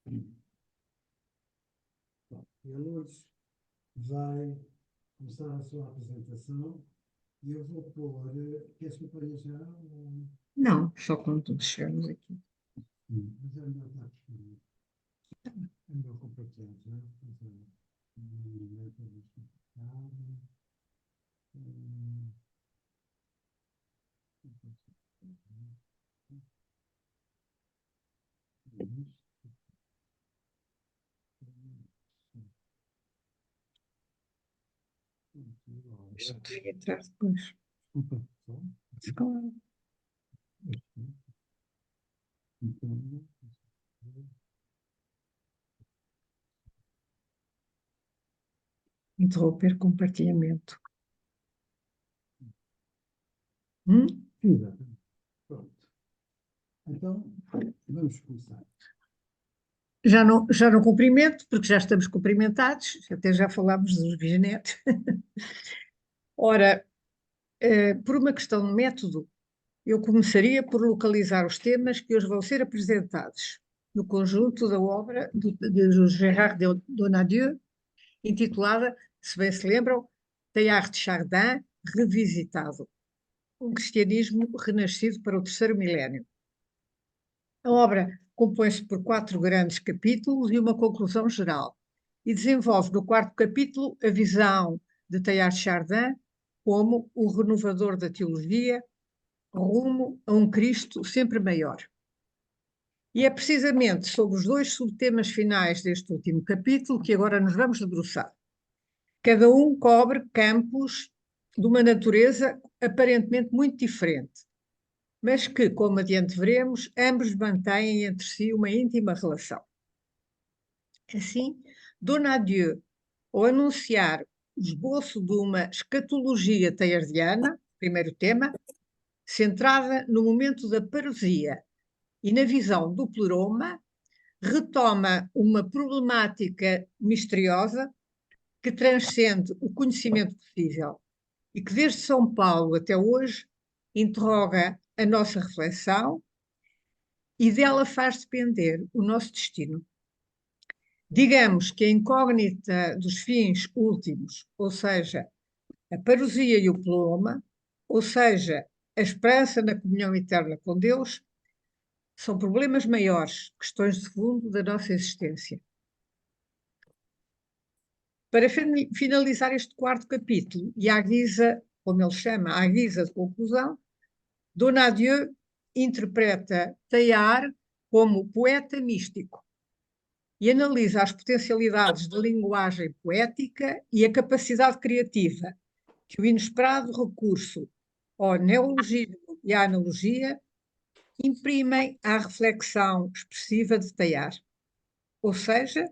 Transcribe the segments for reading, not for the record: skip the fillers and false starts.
Bom, e a Lourdes vai começar a sua apresentação e eu vou pôr. Queres que eu ponha já? Não, só quando chegarmos aqui. Mas é melhor estar disponível. É melhor compartilhar já. Deixa eu entrar depois. Desculpa, Claro. então, Interromper compartilhamento. exatamente. Pronto. Então, vamos começar. Já não cumprimento, porque já estamos cumprimentados, até já falámos dos bisnetos. Ora, por uma questão de método, eu começaria por localizar os temas que hoje vão ser apresentados no conjunto da obra de Gérard Donadieu, intitulada, se bem se lembram, Teilhard de Chardin, revisitado. Um cristianismo renascido para o terceiro milénio. A obra compõe-se por 4 grandes capítulos e uma conclusão geral, e desenvolve no 4º capítulo a visão de Teilhard de Chardin como o renovador da teologia, rumo a um Cristo sempre maior. E é precisamente sobre os 2 subtemas finais deste último capítulo que agora nos vamos debruçar. Cada um cobre campos de uma natureza aparentemente muito diferente, mas que, como adiante veremos, ambos mantêm entre si uma íntima relação. Assim, Donadieu, ao anunciar o esboço de uma escatologia teilhardiana, primeiro tema, centrada no momento da parousia e na visão do pleroma, retoma uma problemática misteriosa que transcende o conhecimento possível e que desde São Paulo até hoje interroga a nossa reflexão e dela faz depender o nosso destino. Digamos que a incógnita dos fins últimos, ou seja, a parousia e o pleroma, ou seja, a esperança na comunhão eterna com Deus, são problemas maiores, questões de fundo da nossa existência. Para finalizar este 4º capítulo, e à guisa, como ele chama, à guisa de conclusão, Donadieu interpreta Teilhard como poeta místico e analisa as potencialidades da linguagem poética e a capacidade criativa que o inesperado recurso ao neologismo e à analogia imprimem à reflexão expressiva de Teilhard, ou seja,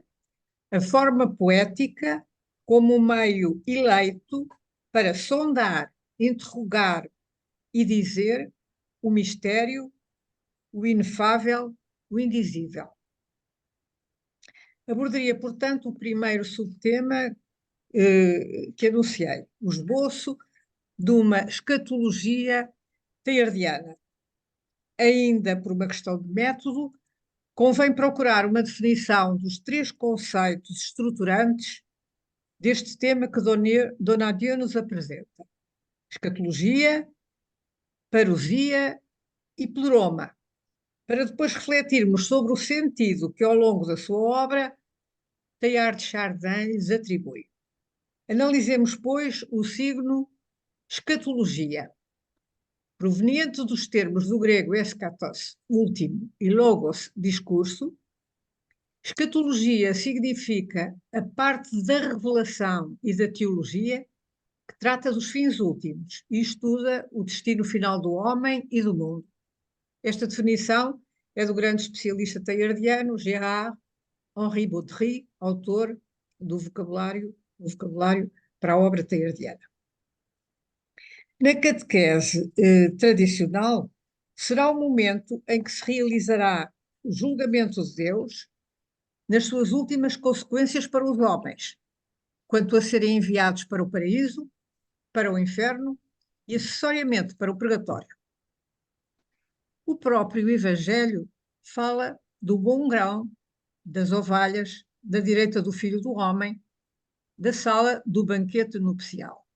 a forma poética como um meio eleito para sondar, interrogar e dizer o mistério, o inefável, o indizível. Abordaria, portanto, o primeiro subtema que anunciei, o esboço de uma escatologia teilhardiana. Ainda por uma questão de método, convém procurar uma definição dos 3 conceitos estruturantes deste tema que Donadieu nos apresenta: escatologia, parousia e pleroma, para depois refletirmos sobre o sentido que, ao longo da sua obra, Teilhard de Chardin lhes atribui. Analisemos, pois, o signo escatologia. Proveniente dos termos do grego eschatos, último, e logos, discurso, escatologia significa a parte da revelação e da teologia que trata dos fins últimos e estuda o destino final do homem e do mundo. Esta definição é do grande especialista teilhardiano Gérard Henri Baudry, autor do vocabulário para a obra teilhardiana. Na catequese tradicional, será o momento em que se realizará o julgamento de Deus nas suas últimas consequências para os homens, quanto a serem enviados para o paraíso, para o inferno e, acessoriamente, para o purgatório. O próprio Evangelho fala do bom grão das ovelhas, da direita do Filho do Homem, da sala do banquete nupcial.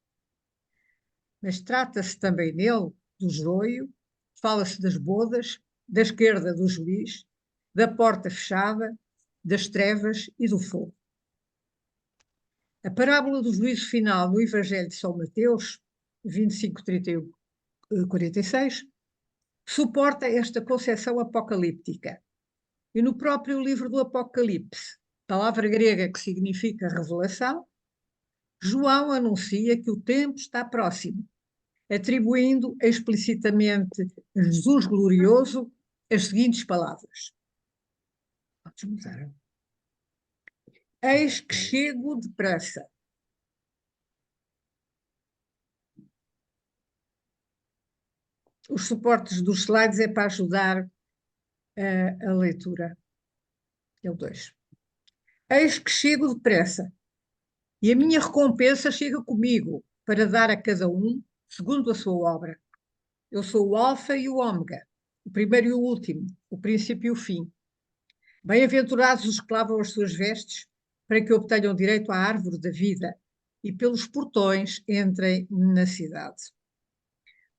Mas trata-se também nele do joio, fala-se das bodas, da esquerda do juiz, da porta fechada, das trevas e do fogo. A parábola do juízo final no Evangelho de São Mateus, 25, 31, 46, suporta esta concepção apocalíptica. E no próprio livro do Apocalipse, palavra grega que significa revelação, João anuncia que o tempo está próximo, atribuindo explicitamente a Jesus glorioso as seguintes palavras. Podes mudar. Eis que chego depressa. Os suportes dos slides é para ajudar a leitura. É o 2. Eis que chego depressa, e a minha recompensa chega comigo, para dar a cada um segundo a sua obra. Eu sou o Alfa e o Ômega, o primeiro e o último, o princípio e o fim. Bem-aventurados os que lavam as suas vestes, para que obtenham direito à árvore da vida e pelos portões entrem na cidade.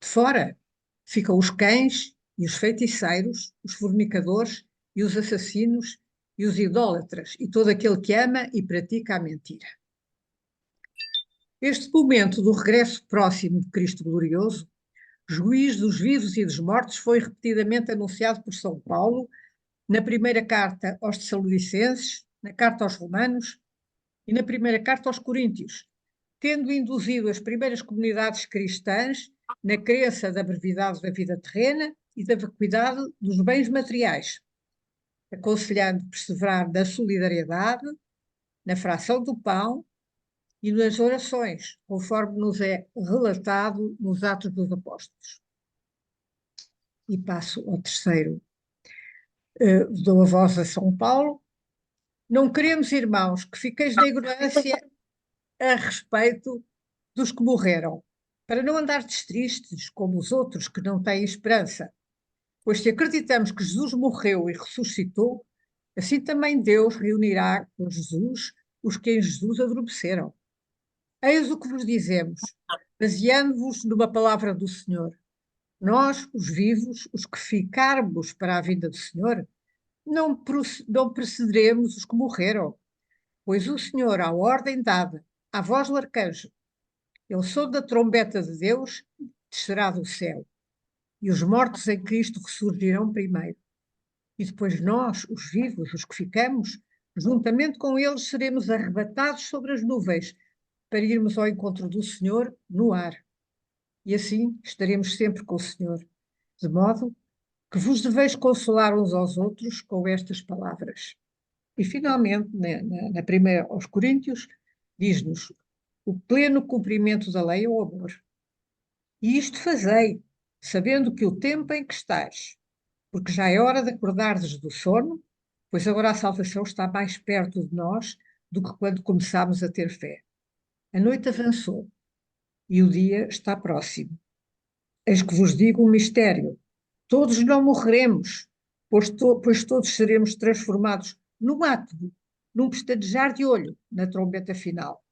De fora ficam os cães e os feiticeiros, os fornicadores e os assassinos e os idólatras e todo aquele que ama e pratica a mentira. Este momento do regresso próximo de Cristo glorioso, juiz dos vivos e dos mortos, foi repetidamente anunciado por São Paulo na primeira carta aos Tessalonicenses, na carta aos Romanos e na primeira carta aos Coríntios, tendo induzido as primeiras comunidades cristãs na crença da brevidade da vida terrena e da vacuidade dos bens materiais, aconselhando perseverar na solidariedade, na fração do pão e nas orações, conforme nos é relatado nos Atos dos Apóstolos. E passo ao terceiro. Dou a voz a São Paulo. Não queremos, irmãos, que fiqueis na ignorância a respeito dos que morreram, para não andardes tristes como os outros que não têm esperança. Pois se acreditamos que Jesus morreu e ressuscitou, assim também Deus reunirá com Jesus os que em Jesus adormeceram. Eis o que vos dizemos, baseando-vos numa palavra do Senhor. Nós, os vivos, os que ficarmos para a vinda do Senhor, não precederemos os que morreram, pois o Senhor, à ordem dada, à voz do arcanjo, ele som da trombeta de Deus, descerá do céu, e os mortos em Cristo ressurgirão primeiro. E depois nós, os vivos, os que ficamos, juntamente com eles seremos arrebatados sobre as nuvens, para irmos ao encontro do Senhor no ar. E assim estaremos sempre com o Senhor, de modo que vos deveis consolar uns aos outros com estas palavras. E finalmente, na primeira aos Coríntios, diz-nos: o pleno cumprimento da lei é o amor. E isto fazei, sabendo que o tempo em que estais, porque já é hora de acordardes do sono, pois agora a salvação está mais perto de nós do que quando começámos a ter fé. A noite avançou e o dia está próximo. Eis que vos digo um mistério: todos não morreremos, pois todos seremos transformados num átomo, num pestanejar de olho, na trombeta final.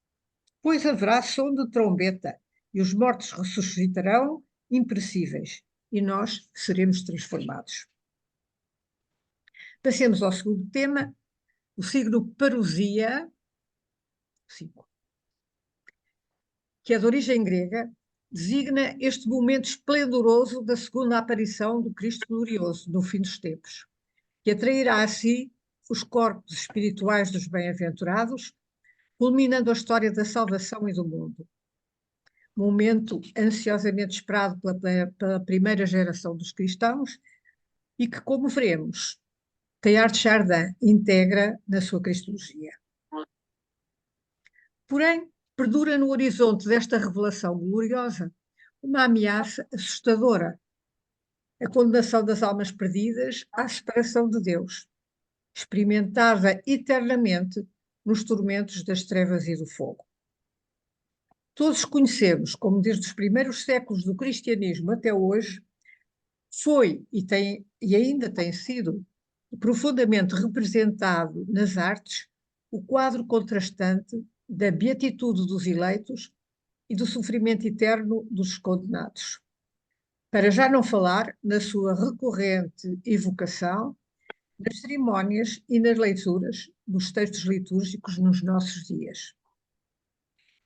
Pois haverá som de trombeta, e os mortos ressuscitarão imperecíveis, e nós seremos transformados. Passemos ao segundo tema, o signo parousia, 5, que é de origem grega, designa este momento esplendoroso da segunda aparição do Cristo glorioso no fim dos tempos, que atrairá a si os corpos espirituais dos bem-aventurados, culminando a história da salvação e do mundo. Momento ansiosamente esperado pela primeira geração dos cristãos e que, como veremos, Teilhard de Chardin integra na sua cristologia. Porém, perdura no horizonte desta revelação gloriosa uma ameaça assustadora: a condenação das almas perdidas à separação de Deus, experimentada eternamente nos tormentos das trevas e do fogo. Todos conhecemos como desde os primeiros séculos do cristianismo até hoje foi e ainda tem sido profundamente representado nas artes o quadro contrastante da beatitude dos eleitos e do sofrimento eterno dos condenados. Para já não falar na sua recorrente evocação nas cerimónias e nas leituras dos textos litúrgicos nos nossos dias.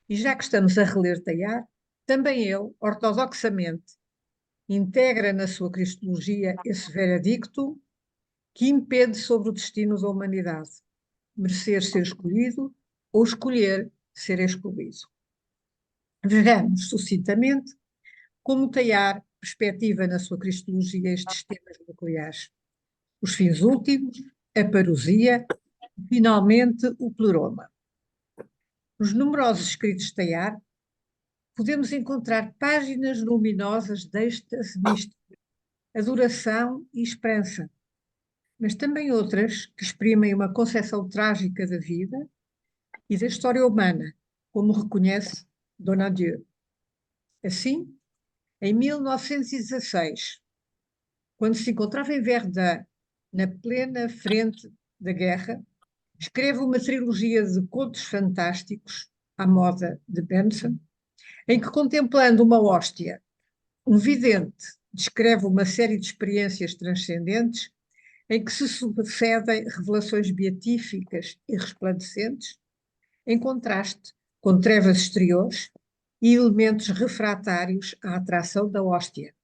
E já que estamos a reler Teilhard, também ele, ortodoxamente, integra na sua cristologia esse veredicto que impede sobre o destino da humanidade, merecer ser escolhido ou escolher ser excluído. Vejamos sucintamente como Teilhard perspectiva na sua cristologia estes temas nucleares: os fins últimos, a parousia e, finalmente, o pleroma. Nos numerosos escritos de Teilhard, podemos encontrar páginas luminosas de êxtase místico, adoração e esperança, mas também outras que exprimem uma concepção trágica da vida e da história humana, como reconhece Donadieu. Assim, em 1916, quando se encontrava em Verdun, na plena frente da guerra, escreve uma trilogia de contos fantásticos, à moda de Benson, em que, contemplando uma hóstia, um vidente descreve uma série de experiências transcendentes em que se sucedem revelações beatíficas e resplandecentes, em contraste com trevas exteriores e elementos refratários à atração da hóstia,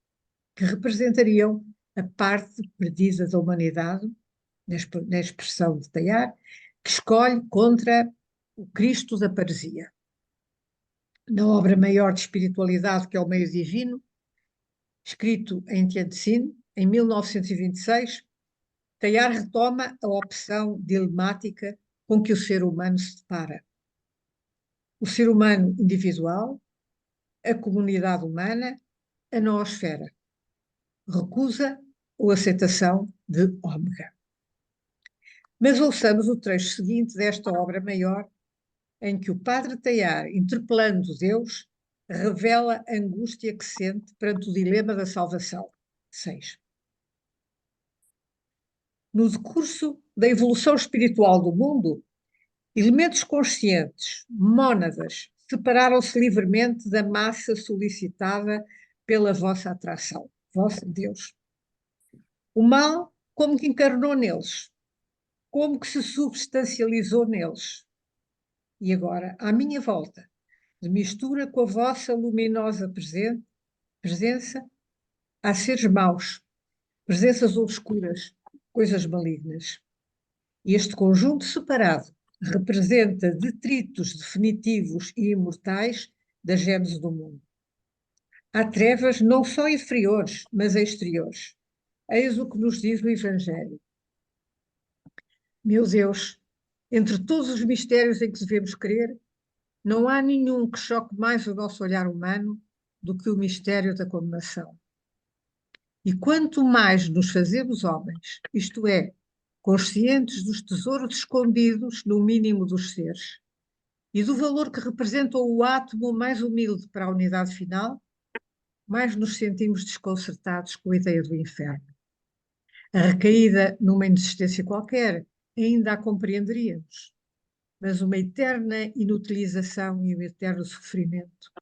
que representariam a parte perdida da humanidade, na expressão de Teilhard, que escolhe contra o Cristo da paresia. Na obra maior de espiritualidade, que é o Meio Divino, escrito em Tianjin, em 1926, Teilhard retoma a opção dilemática com que o ser humano se depara. O ser humano individual, a comunidade humana, a noosfera. Recusa ou aceitação de Ômega. Mas ouçamos o trecho seguinte desta obra maior, em que o padre Teilhard, interpelando Deus, revela a angústia que sente perante o dilema da salvação. 6. No decurso da evolução espiritual do mundo, elementos conscientes, mônadas, separaram-se livremente da massa solicitada pela vossa atração, vosso Deus. O mal como que encarnou neles, como que se substancializou neles. E agora, à minha volta, de mistura com a vossa luminosa presença, há seres maus, presenças obscuras, coisas malignas. E este conjunto separado representa detritos definitivos e imortais da gênese do mundo. Há trevas não só inferiores, mas exteriores. Eis o que nos diz o Evangelho. Meu Deus, entre todos os mistérios em que devemos crer, não há nenhum que choque mais o nosso olhar humano do que o mistério da condenação. E quanto mais nos fazemos homens, isto é, conscientes dos tesouros escondidos no mínimo dos seres e do valor que representa o átomo mais humilde para a unidade final, mais nos sentimos desconcertados com a ideia do inferno. A recaída numa inexistência qualquer ainda a compreenderíamos, mas uma eterna inutilização e um eterno sofrimento.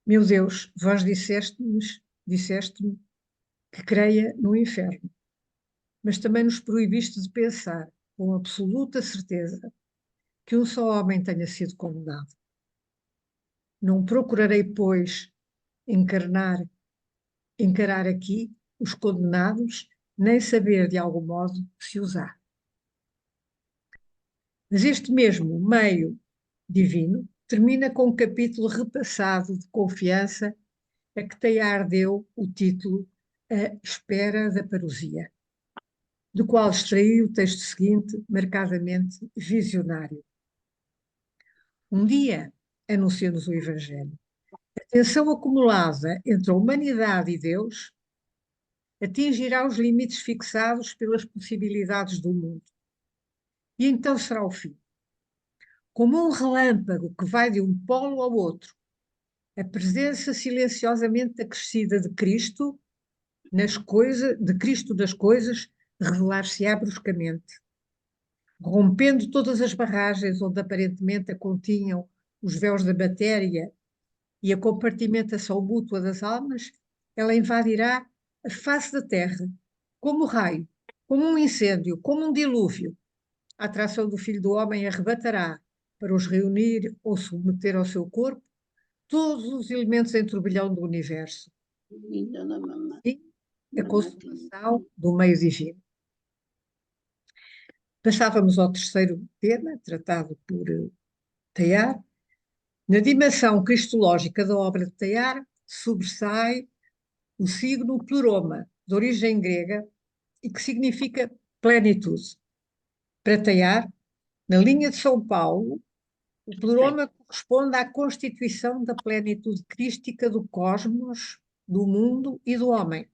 Meu Deus, vós disseste-me que creia no inferno, mas também nos proibiste de pensar com absoluta certeza que um só homem tenha sido condenado. Não procurarei, pois, encarar aqui os condenados, nem saber de algum modo se os há. Mas este mesmo meio divino termina com um capítulo repassado de confiança a que Teilhard deu o título A Espera da Parousia, do qual extraí o texto seguinte, marcadamente visionário. Um dia, anuncia-nos o Evangelho, a tensão acumulada entre a humanidade e Deus atingirá os limites fixados pelas possibilidades do mundo. E então será o fim. Como um relâmpago que vai de um polo ao outro, a presença silenciosamente acrescida de Cristo de Cristo das coisas, revelar-se-á bruscamente, rompendo todas as barragens onde aparentemente a continham os véus da matéria e a compartimentação mútua das almas, ela invadirá a face da terra, como um raio, como um incêndio, como um dilúvio. A atração do Filho do Homem arrebatará, para os reunir ou submeter ao seu corpo, todos os elementos em turbilhão do universo. Ainda na mamãe. Sim, a consumação do meio divino. Passávamos ao terceiro tema, tratado por Teilhard. Na dimensão cristológica da obra de Teilhard, sobressai o signo pleroma, de origem grega, e que significa plenitude. Para Teilhard, na linha de São Paulo, o pleroma corresponde à constituição da plenitude crística do cosmos, do mundo e do homem.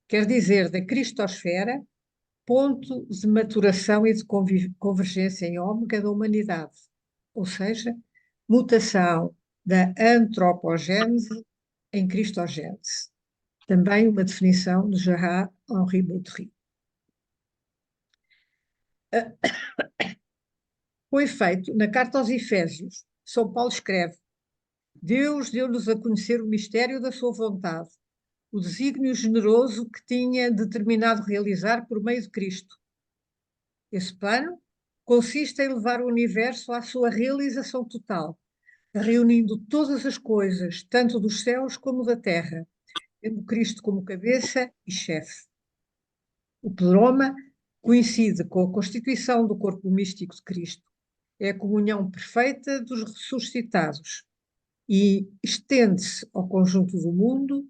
Quer dizer, da cristosfera, ponto de maturação e de convergência em ômega da humanidade, ou seja, mutação da antropogênese em cristogênese. Também uma definição de Gerard-Henri Baudry. Com efeito, na carta aos Efésios, São Paulo escreve: Deus deu-nos a conhecer o mistério da sua vontade, o desígnio generoso que tinha determinado realizar por meio de Cristo. Esse plano consiste em levar o universo à sua realização total, reunindo todas as coisas, tanto dos céus como da terra, tendo Cristo como cabeça e chefe. O pleroma coincide com a constituição do corpo místico de Cristo. É a comunhão perfeita dos ressuscitados e estende-se ao conjunto do mundo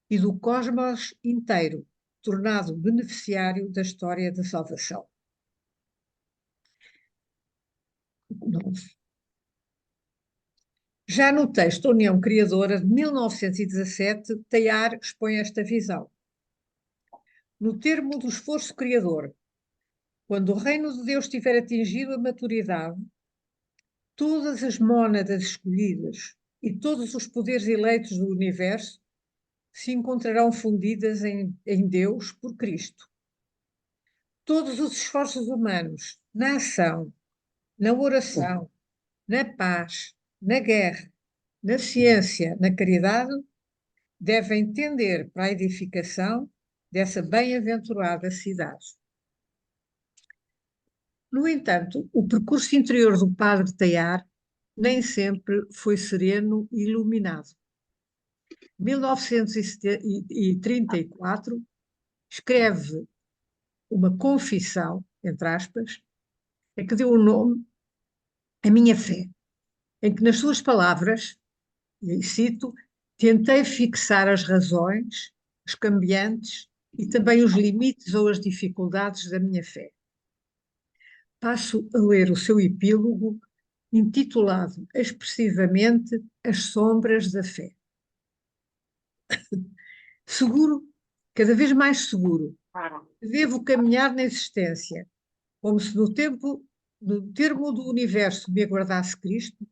e do cosmos inteiro, tornado beneficiário da história da salvação. 9. Já no texto União Criadora, de 1917, Teilhard expõe esta visão. No termo do esforço criador, quando o reino de Deus tiver atingido a maturidade, todas as mônadas escolhidas e todos os poderes eleitos do universo se encontrarão fundidas em Deus por Cristo. Todos os esforços humanos, na ação, na oração, na paz, na guerra, na ciência, na caridade, devem tender para a edificação dessa bem-aventurada cidade. No entanto, o percurso interior do padre Teilhard nem sempre foi sereno e iluminado. Em 1934, escreve uma confissão, entre aspas, a que deu o nome à minha fé, em que nas suas palavras, e cito, tentei fixar as razões, os cambiantes e também os limites ou as dificuldades da minha fé. Passo a ler o seu epílogo, intitulado expressivamente As Sombras da Fé. Seguro, cada vez mais seguro, devo caminhar na existência, como se no termo do universo me aguardasse Cristo.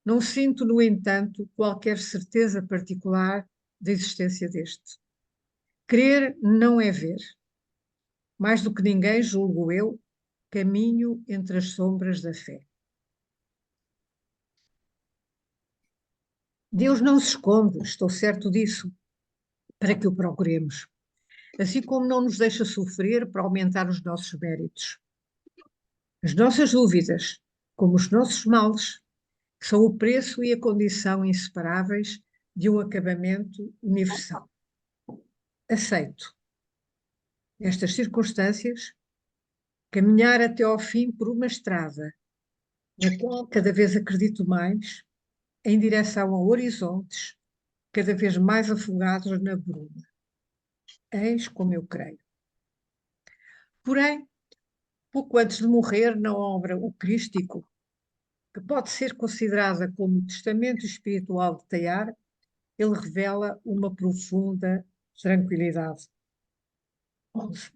Não sinto, no entanto, qualquer certeza particular da existência deste. Crer não é ver. Mais do que ninguém, julgo eu, caminho entre as sombras da fé. Deus não se esconde, estou certo disso, para que o procuremos. Assim como não nos deixa sofrer para aumentar os nossos méritos. As nossas dúvidas, como os nossos males, são o preço e a condição inseparáveis de um acabamento universal. Aceito, nestas circunstâncias, caminhar até ao fim por uma estrada, na qual cada vez acredito mais, em direção a horizontes cada vez mais afogados na bruma. Eis como eu creio. Porém, pouco antes de morrer na obra O Crístico, que pode ser considerada como o testamento espiritual de Teilhard, ele revela uma profunda tranquilidade. 11.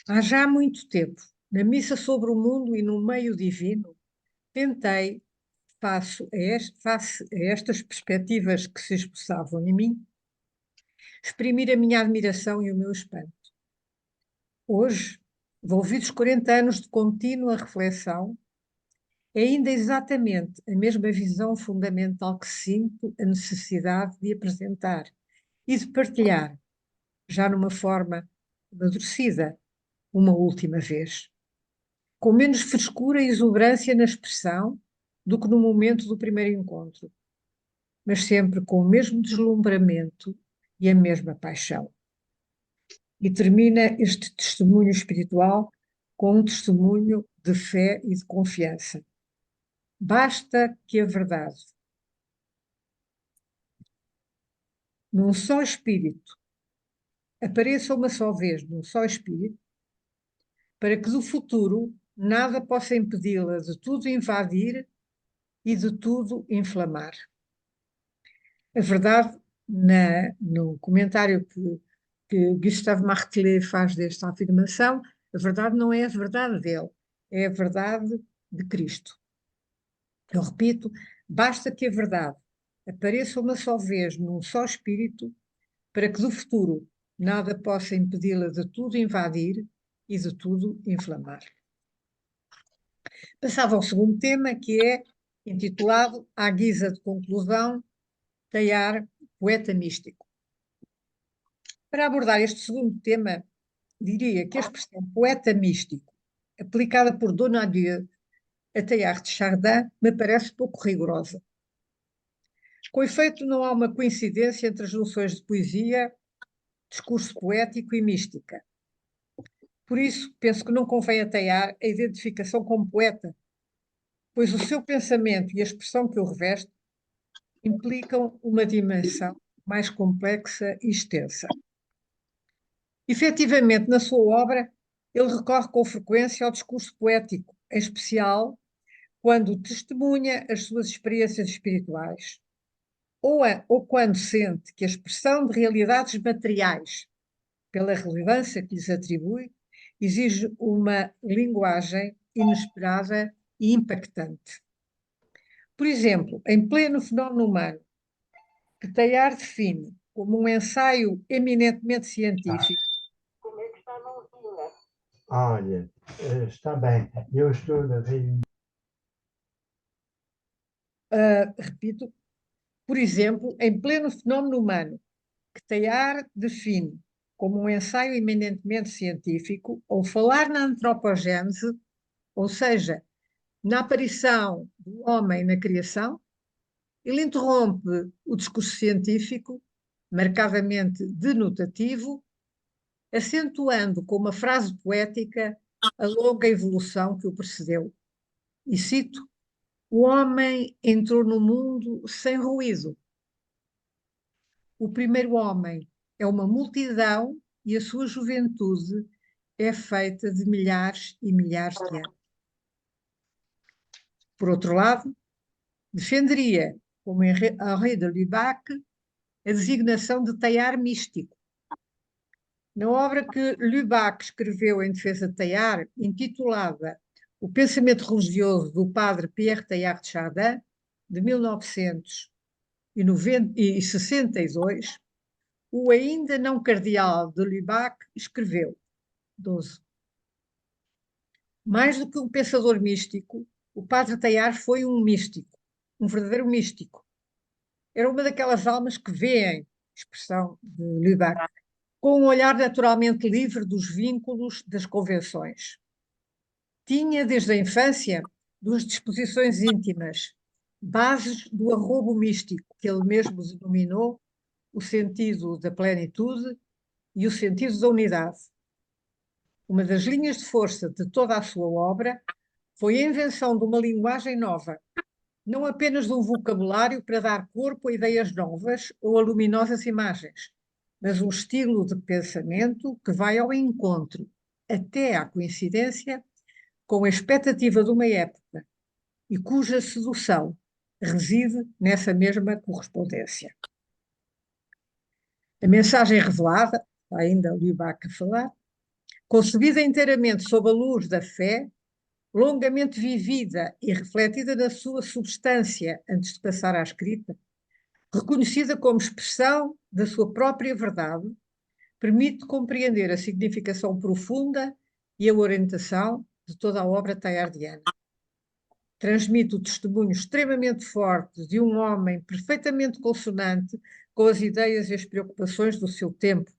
Há já muito tempo, na missa sobre o mundo e no meio divino, tentei, face a estas perspectivas que se expressavam em mim, exprimir a minha admiração e o meu espanto. Hoje, envolvidos 40 anos de contínua reflexão, é ainda exatamente a mesma visão fundamental que sinto a necessidade de apresentar e de partilhar, já numa forma amadurecida, uma última vez, com menos frescura e exuberância na expressão do que no momento do primeiro encontro, mas sempre com o mesmo deslumbramento e a mesma paixão. E termina este testemunho espiritual com um testemunho de fé e de confiança. Basta que a verdade, num só espírito, apareça uma só vez num só espírito, para que do futuro nada possa impedi-la de tudo invadir e de tudo inflamar. A verdade, no comentário que Gustave Martelet faz desta afirmação, a verdade não é a verdade dele, é a verdade de Cristo. Eu repito, basta que a verdade apareça uma só vez num só espírito, para que do futuro nada possa impedi-la de tudo invadir e de tudo inflamar. Passava ao segundo tema, que é intitulado, à guisa de conclusão, Teilhard, poeta místico. Para abordar este segundo tema, diria que a expressão poeta místico, aplicada por Donadieu a Teilhard de Chardin, me parece pouco rigorosa. Com efeito, não há uma coincidência entre as noções de poesia, discurso poético e mística. Por isso, penso que não convém a Teilhard a identificação como poeta, pois o seu pensamento e a expressão que o reveste implicam uma dimensão mais complexa e extensa. Efetivamente, na sua obra, ele recorre com frequência ao discurso poético, em especial quando testemunha as suas experiências espirituais, ou quando sente que a expressão de realidades materiais, pela relevância que lhes atribui, exige uma linguagem inesperada e impactante. Por exemplo, em pleno fenómeno humano, que Teilhard define como um ensaio eminentemente científico. Como é que está na altura? Olha, está bem. Eu estou na reunião. Repito, por exemplo, em pleno fenómeno humano, que Teilhard define como um ensaio eminentemente científico, ou falar na antropogênese, ou seja, na aparição do homem na criação, ele interrompe o discurso científico, marcadamente denotativo, acentuando com uma frase poética a longa evolução que o precedeu. E cito: o homem entrou no mundo sem ruído. O primeiro homem é uma multidão e a sua juventude é feita de milhares e milhares de anos. Por outro lado, defenderia, como Henri de Lubac, a designação de Teilhard místico. Na obra que Lubac escreveu em defesa de Teilhard, intitulada O Pensamento Religioso do Padre Pierre Teilhard de Chardin, de 1962, o ainda não cardeal de Lubac escreveu, 12. Mais do que um pensador místico, o Padre Teilhard foi um místico, um verdadeiro místico. Era uma daquelas almas que veem, expressão de Lubac, com um olhar naturalmente livre dos vínculos das convenções. Tinha, desde a infância, duas disposições íntimas, bases do arrobo místico, que ele mesmo denominou o sentido da plenitude e o sentido da unidade. Uma das linhas de força de toda a sua obra foi a invenção de uma linguagem nova, não apenas de um vocabulário para dar corpo a ideias novas ou a luminosas imagens, mas um estilo de pensamento que vai ao encontro, até à coincidência, com a expectativa de uma época e cuja sedução reside nessa mesma correspondência. A mensagem revelada, ainda Lubac a falar, concebida inteiramente sob a luz da fé, longamente vivida e refletida na sua substância antes de passar à escrita, reconhecida como expressão da sua própria verdade, permite compreender a significação profunda e a orientação de toda a obra teilhardiana. Transmite o testemunho extremamente forte de um homem perfeitamente consonante com as ideias e as preocupações do seu tempo,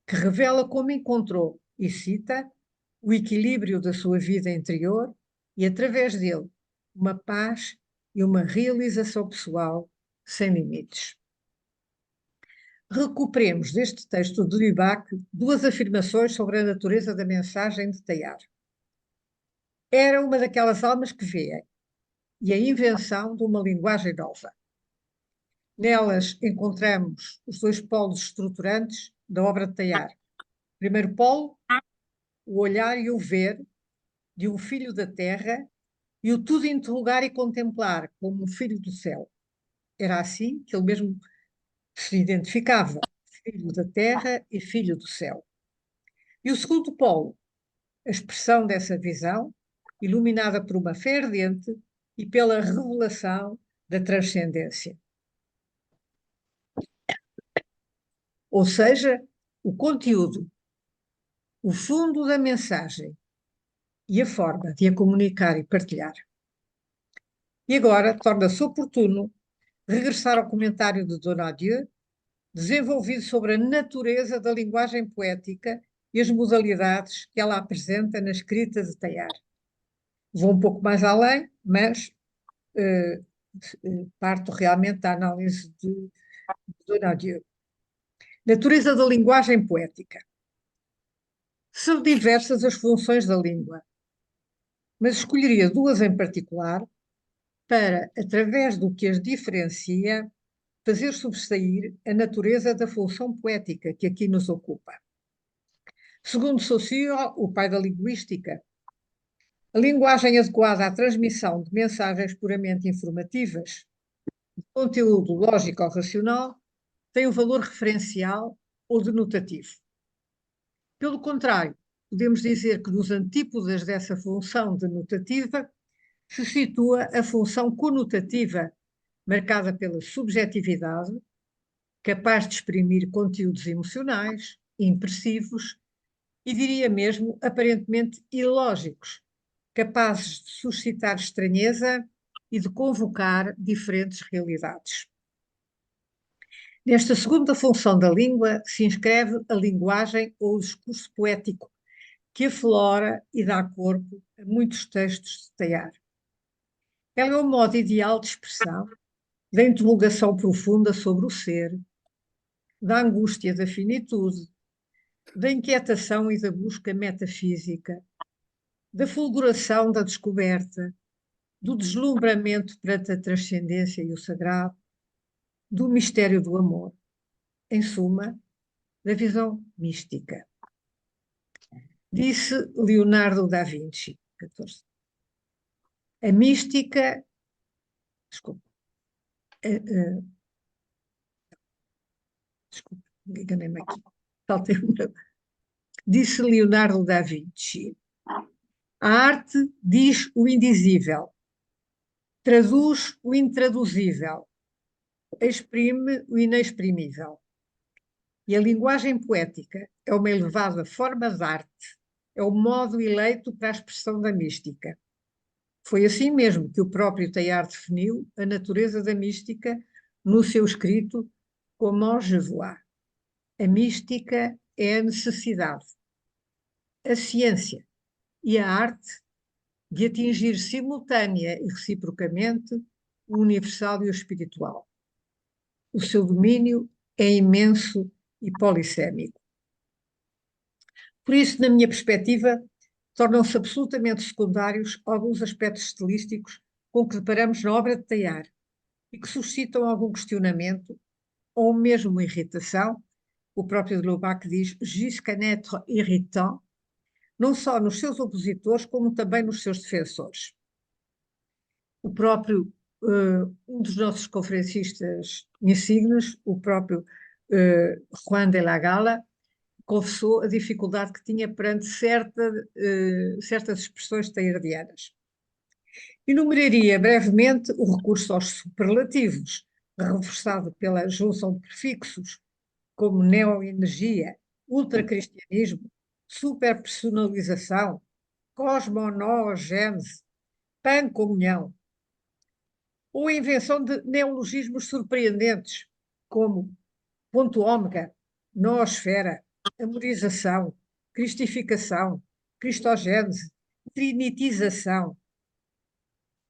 que revela como encontrou, e cita, o equilíbrio da sua vida interior e, através dele, uma paz e uma realização pessoal sem limites. Recuperemos deste texto de Lubac duas afirmações sobre a natureza da mensagem de Teilhard. Era uma daquelas almas que vêem, e a invenção de uma linguagem nova. Nelas encontramos os dois polos estruturantes da obra de Teilhard. Primeiro polo, o olhar e o ver de um filho da terra e o tudo interrogar e contemplar como um filho do céu. Era assim que ele mesmo se identificava, filho da terra e filho do céu. E o segundo polo, a expressão dessa visão, iluminada por uma fé ardente e pela revelação da transcendência. Ou seja, o conteúdo, o fundo da mensagem e a forma de a comunicar e partilhar. E agora torna-se oportuno regressar ao comentário de Donadieu, desenvolvido sobre a natureza da linguagem poética e as modalidades que ela apresenta na escrita de Teilhard. Vou um pouco mais além, mas parto realmente da análise de Donadieu. Natureza da linguagem poética. São diversas as funções da língua, mas escolheria duas em particular para, através do que as diferencia, fazer sobressair a natureza da função poética que aqui nos ocupa. Segundo Saussure, o pai da linguística, a linguagem adequada à transmissão de mensagens puramente informativas, de conteúdo lógico ou racional, tem o valor referencial ou denotativo. Pelo contrário, podemos dizer que nos antípodas dessa função denotativa se situa a função conotativa, marcada pela subjetividade, capaz de exprimir conteúdos emocionais, impressivos e, diria mesmo, aparentemente ilógicos, capazes de suscitar estranheza e de convocar diferentes realidades. Nesta segunda função da língua se inscreve a linguagem ou o discurso poético, que aflora e dá corpo a muitos textos de Teilhard. Ela é o modo ideal de expressão da interrogação profunda sobre o ser, da angústia da finitude, da inquietação e da busca metafísica, da fulguração da descoberta, do deslumbramento perante a transcendência e o sagrado, do mistério do amor. Em suma, da visão mística. Disse Leonardo da Vinci, 14. A mística, desculpa, desculpa, enganei-me aqui, saltei uma. Disse Leonardo da Vinci, a arte diz o indizível, traduz o intraduzível, exprime o inexprimível. E a linguagem poética é uma elevada forma de arte, é o modo eleito para a expressão da mística. Foi assim mesmo que o próprio Teilhard definiu a natureza da mística no seu escrito Comment je vois. A mística é a necessidade, a ciência e a arte de atingir simultânea e reciprocamente o universal e o espiritual. O seu domínio é imenso e polissémico. Por isso, na minha perspectiva, tornam-se absolutamente secundários alguns aspectos estilísticos com que deparamos na obra de Teilhard e que suscitam algum questionamento ou mesmo irritação. O próprio de Lubac diz jusqu'à être irritant, não só nos seus opositores, como também nos seus defensores. O próprio, um dos nossos conferencistas insignes, o próprio Juan de la Gala, confessou a dificuldade que tinha perante certas expressões teilhardianas. Enumeraria brevemente o recurso aos superlativos, reforçado pela junção de prefixos como neoenergia, ultracristianismo, superpersonalização, cosmonogênese, pancomunhão, ou a invenção de neologismos surpreendentes, como ponto ômega, noosfera, amorização, cristificação, cristogênese, trinitização,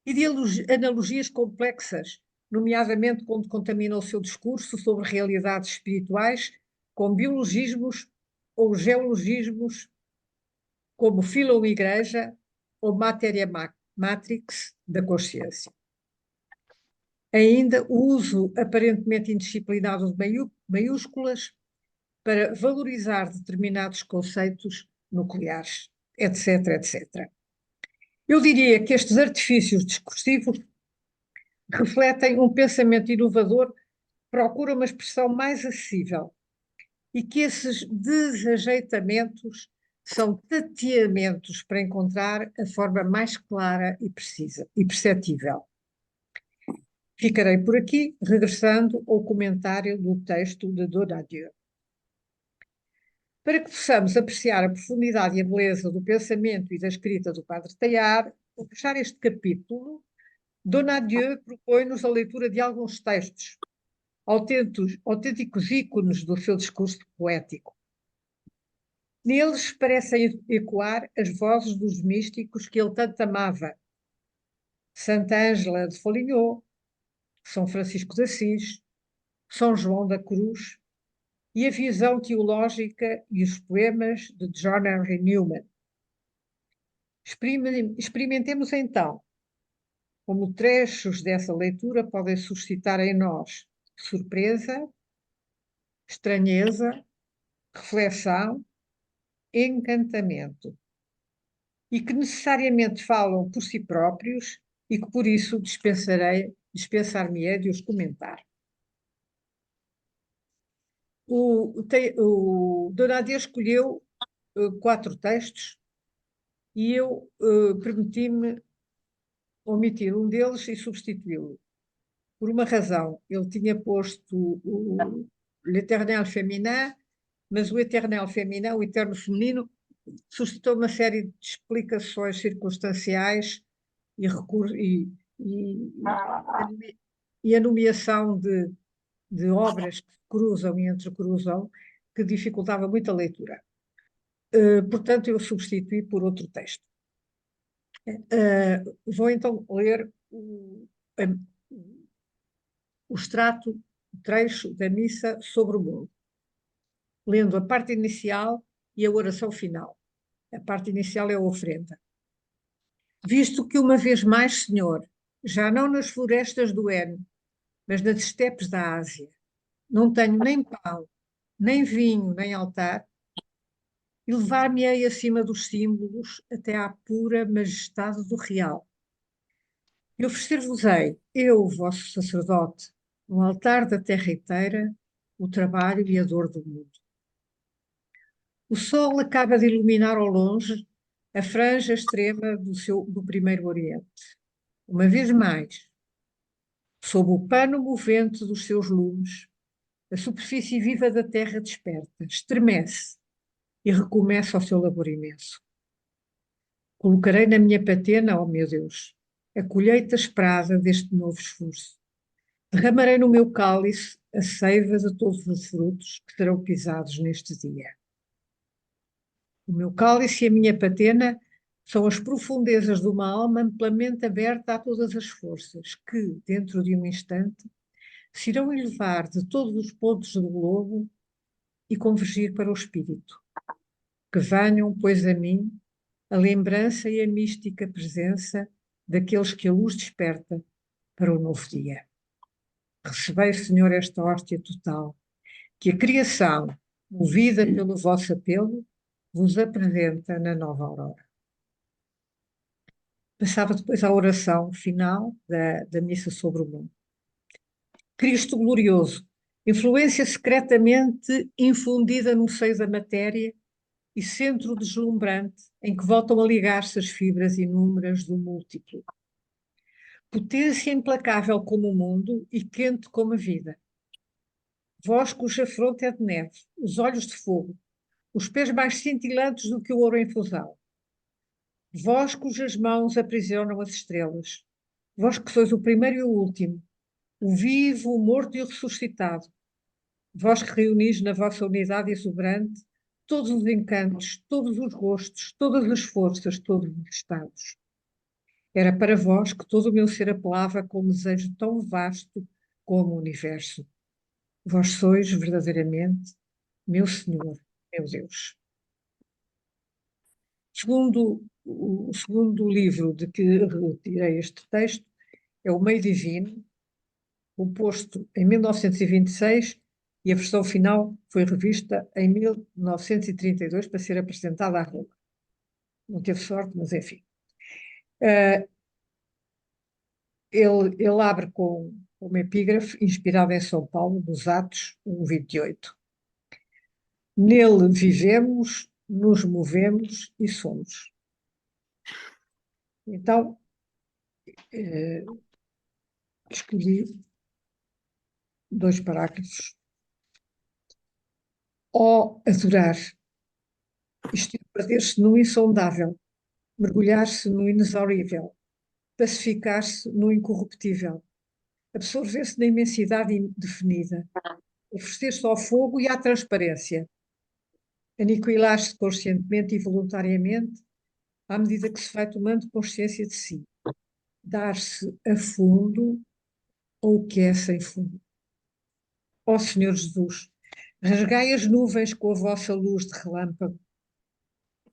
e de analogias complexas, nomeadamente quando contamina o seu discurso sobre realidades espirituais com biologismos ou geologismos, como filão-igreja ou matéria matrix da consciência. Ainda o uso aparentemente indisciplinado de maiúsculas para valorizar determinados conceitos nucleares, etc, etc. Eu diria que estes artifícios discursivos refletem um pensamento inovador que procura uma expressão mais acessível e que esses desajeitamentos são tateamentos para encontrar a forma mais clara e precisa e perceptível. Ficarei por aqui, regressando ao comentário do texto de Donadieu. Para que possamos apreciar a profundidade e a beleza do pensamento e da escrita do Padre Teilhard, ao fechar este capítulo, Donadieu propõe-nos a leitura de alguns textos, autênticos ícones do seu discurso poético. Neles parecem ecoar as vozes dos místicos que ele tanto amava. Santa Ângela de Foligno, São Francisco de Assis, São João da Cruz e a visão teológica e os poemas de John Henry Newman. Experimentemos então como trechos dessa leitura podem suscitar em nós surpresa, estranheza, reflexão, encantamento, e que necessariamente falam por si próprios e que por isso dispensar-me-ei de os comentar. O Donadieu escolheu 4 textos e eu permiti-me omitir um deles e substituí-lo. Por uma razão, ele tinha posto o L'Éternel féminin, mas o Éternel féminin, o eterno feminino, suscitou uma série de explicações circunstanciais e a nomeação de obras que se cruzam e entrecruzam, que dificultava muito a leitura. Portanto, eu substituí por outro texto. Vou então ler o extrato, o trecho da missa sobre o mundo, lendo a parte inicial e a oração final. A parte inicial é a oferenda. Visto que uma vez mais, Senhor, já não nas florestas do N, mas nas estepes da Ásia, não tenho nem pão, nem vinho, nem altar, e levar-me-ei acima dos símbolos até à pura majestade do real. E oferecer-vos-ei, eu, vosso sacerdote, no altar da terra inteira, o trabalho e a dor do mundo. O sol acaba de iluminar ao longe a franja extrema do primeiro Oriente. Uma vez mais, sob o pano movente dos seus lumes, a superfície viva da terra desperta, estremece e recomeça o seu labor imenso. Colocarei na minha patena, ó meu Deus, a colheita esperada deste novo esforço. Derramarei no meu cálice a seiva de todos os frutos que serão pisados neste dia. O meu cálice e a minha patena são as profundezas de uma alma amplamente aberta a todas as forças que, dentro de um instante, se irão elevar de todos os pontos do globo e convergir para o espírito. Que venham, pois, a mim a lembrança e a mística presença daqueles que a luz desperta para o novo dia. Recebei, Senhor, esta hóstia total, que a criação, movida pelo vosso apelo, vos apresenta na nova aurora. Passava depois à oração final da missa sobre o mundo. Cristo glorioso, influência secretamente infundida no seio da matéria e centro deslumbrante em que voltam a ligar-se as fibras inúmeras do múltiplo. Potência implacável como o mundo e quente como a vida. Vós cuja fronte é de neve, os olhos de fogo, os pés mais cintilantes do que o ouro em fusão. Vós cujas mãos aprisionam as estrelas. Vós que sois o primeiro e o último, o vivo, o morto e o ressuscitado. Vós que reunis na vossa unidade exuberante todos os encantos, todos os gostos, todas as forças, todos os estados. Era para vós que todo o meu ser apelava com um desejo tão vasto como o universo. Vós sois verdadeiramente meu Senhor, meu Deus. O segundo livro de que retirei este texto é O Meio Divino, composto em 1926, e a versão final foi revista em 1932 para ser apresentada à Roma. Não teve sorte, mas enfim. Ele abre com uma epígrafe inspirada em São Paulo, dos Atos 1:28. Nele vivemos, nos movemos e somos. Então, escolhi 2 parágrafos. Ó adorar, isto é perder-se no insondável, mergulhar-se no inexaurível, pacificar-se no incorruptível, absorver-se na imensidade indefinida, oferecer-se ao fogo e à transparência, aniquilar-se conscientemente e voluntariamente à medida que se vai tomando consciência de si, dar-se a fundo ou que é sem fundo. Ó Senhor Jesus, rasgai as nuvens com a vossa luz de relâmpago,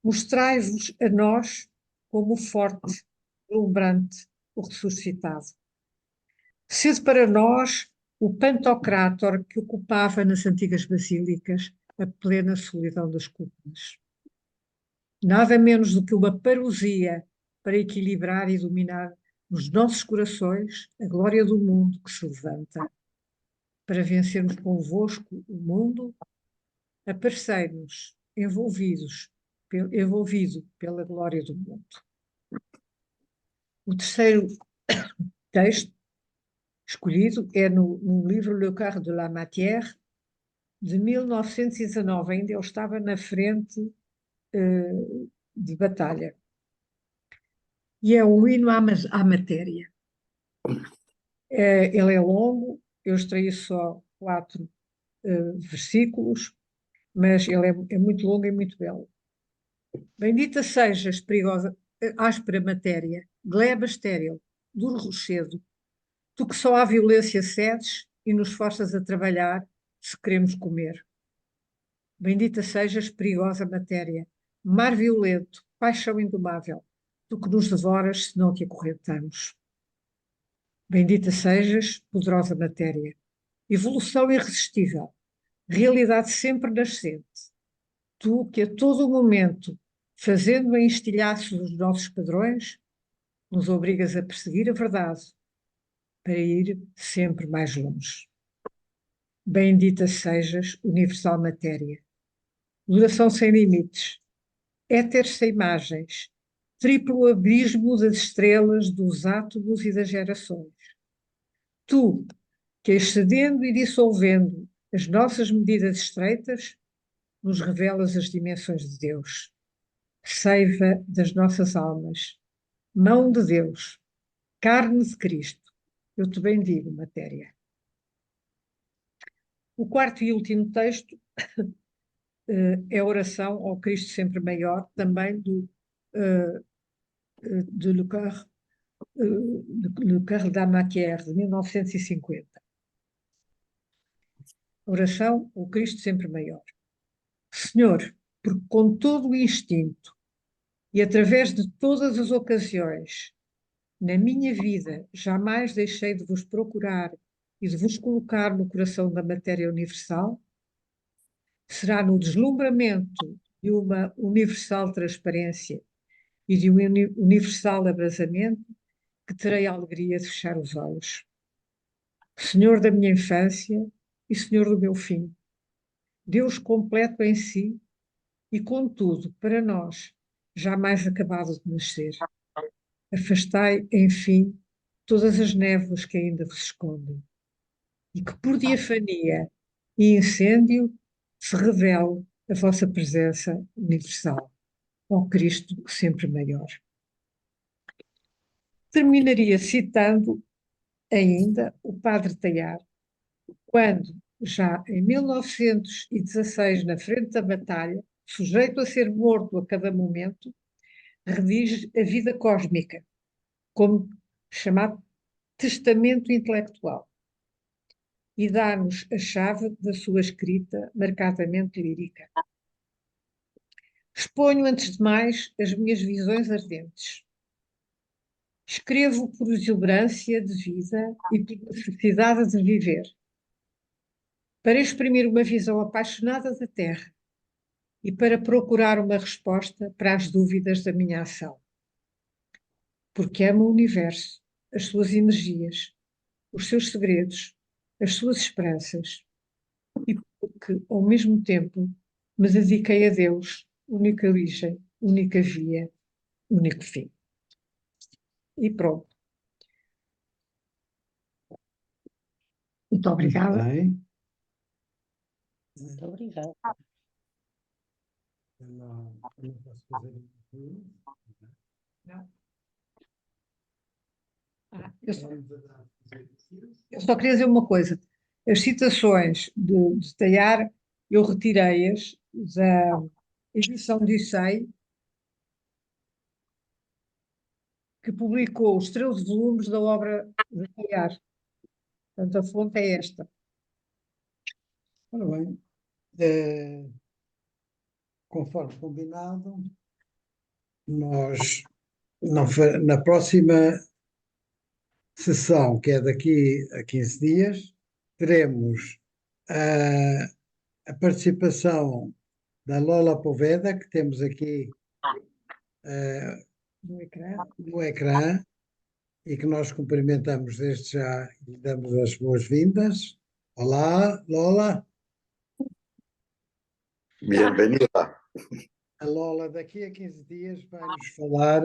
mostrai-vos a nós como o forte, deslumbrante, o ressuscitado. Sede para nós o Pantocrátor que ocupava nas antigas basílicas a plena solidão das cúpulas. Nada menos do que uma parousia para equilibrar e dominar nos nossos corações a glória do mundo que se levanta. Para vencermos convosco o mundo, aparecei-nos envolvido pela glória do mundo. O terceiro texto escolhido é no livro Le Quart de la Matière, de 1919. Ainda ele estava na frente de batalha. E é um hino à matéria. Ele é longo, eu extraí só 4 versículos, mas ele é muito longo e muito belo. Bendita sejas, perigosa, áspera matéria, gleba estéril, duro rochedo, tu que só à violência cedes e nos forças a trabalhar se queremos comer. Bendita sejas, perigosa matéria, mar violento, paixão indomável, tu que nos devoras se não te acorrentamos. Bendita sejas, poderosa matéria, evolução irresistível, realidade sempre nascente, tu que a todo momento, fazendo em estilhaços os nossos padrões, nos obrigas a perseguir a verdade para ir sempre mais longe. Bendita sejas, universal matéria, duração sem limites, éter sem imagens, triplo abismo das estrelas, dos átomos e das gerações. Tu, que excedendo e dissolvendo as nossas medidas estreitas, nos revelas as dimensões de Deus. Seiva das nossas almas, mão de Deus, carne de Cristo, eu te bendigo, matéria. O quarto e último texto é a oração ao Cristo sempre maior, também de Le Quart de la Matière, de 1950. Oração ao Cristo sempre maior. Senhor, porque com todo o instinto e através de todas as ocasiões, na minha vida jamais deixei de vos procurar e de vos colocar no coração da matéria universal, será no deslumbramento de uma universal transparência e de um universal abrasamento que terei a alegria de fechar os olhos. Senhor da minha infância e Senhor do meu fim, Deus completo em si e, contudo, para nós, jamais acabado de nascer. Afastai, enfim, todas as névoas que ainda vos escondem, e que por diafania e incêndio se revele a vossa presença universal, ó Cristo sempre maior. Terminaria citando ainda o Padre Teilhard, quando, já em 1916, na frente da batalha, sujeito a ser morto a cada momento, redige a vida cósmica, como chamado testamento intelectual, e dá-nos a chave da sua escrita marcadamente lírica. Exponho, antes de mais, as minhas visões ardentes. Escrevo por exuberância de vida e por necessidade de viver, para exprimir uma visão apaixonada da Terra e para procurar uma resposta para as dúvidas da minha ação. Porque amo o universo, as suas energias, os seus segredos, as suas esperanças, e porque, ao mesmo tempo, me dediquei a Deus, única origem, única via, único fim. E pronto. Muito obrigada. Bem, Muito obrigada. eu não posso fazer isso. Eu só, Vamos a fazer isso. eu só queria dizer uma coisa. As citações de Teilhard, eu retirei-as da edição de Issei, que publicou os 13 volumes da obra de Teilhard. Portanto, a fonte é esta. Ora bem, conforme combinado, nós na próxima sessão, que é daqui a 15 dias, teremos a, a participação da Lola Poveda, que temos aqui No ecrã. no ecrã e que nós cumprimentamos desde já e damos as boas-vindas. Olá, Lola. Bienvenida. A Lola, daqui a 15 dias, vai-nos falar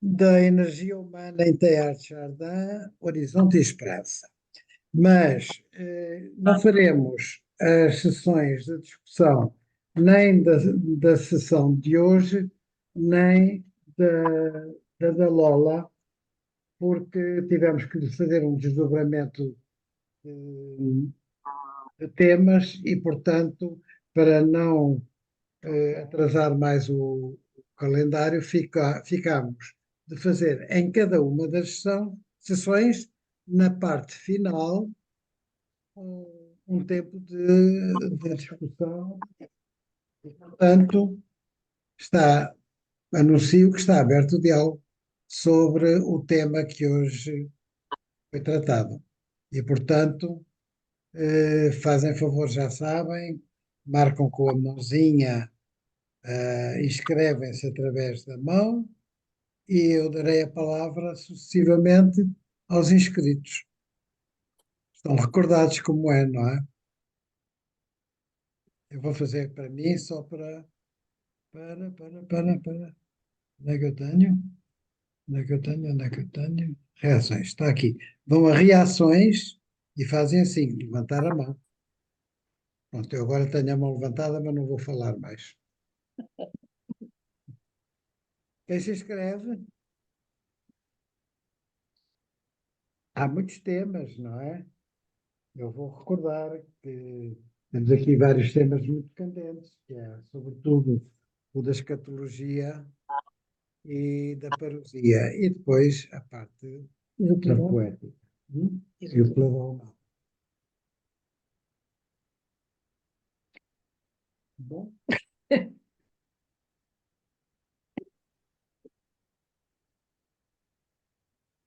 da energia humana em Teilhard de Chardin, Horizonte e Esperança. Mas não faremos as sessões de discussão nem da sessão de hoje, nem da Lola, porque tivemos que fazer um desdobramento de temas e, portanto, para não atrasar mais o calendário, ficamos de fazer em cada uma das sessões, na parte final, um tempo de discussão. E, portanto, anuncio que está aberto o diálogo sobre o tema que hoje foi tratado. E, portanto, fazem favor, já sabem, marcam com a mãozinha, inscrevem-se através da mão e eu darei a palavra sucessivamente aos inscritos. Estão recordados como é, não é? Eu vou fazer para mim só para. Onde é que eu tenho? Onde é que eu tenho? Onde é que eu tenho? Reações, está aqui. Vão a reações e fazem assim, levantar a mão. Pronto, eu agora tenho a mão levantada, mas não vou falar mais. Quem se inscreve? Há muitos temas, não é? Eu vou recordar que temos aqui vários temas muito candentes, que é, sobretudo, o da escatologia e da parousia, e depois a parte E do da Plurão. poética. E o Plurão. Bom.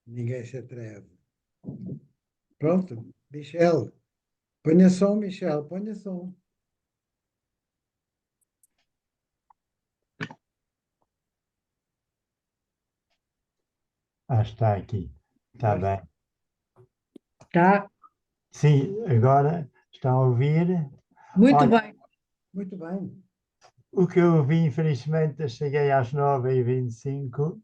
Ninguém se atreve. Pronto, Michel. Ponha som, Michel, ponha som. Está aqui. Está bem. Tá? Sim, agora estão a ouvir. Muito Olha, bem. Muito bem. o que eu vi, infelizmente, cheguei às 9h25.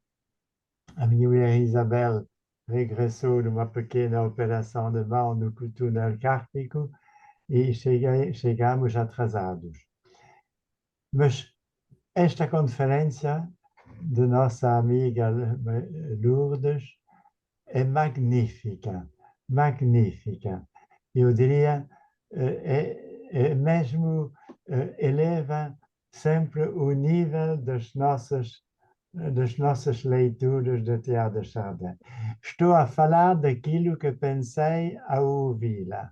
A minha mulher Isabel regressou numa pequena operação de mão no túnel cárpico e chegamos atrasados. Mas esta conferência de nossa amiga Lourdes é magnífica, magnífica. Eu diria, mesmo eleva sempre o nível das nossas leituras de Teilhard de Chardin. Estou a falar daquilo que pensei ao ouvi-la.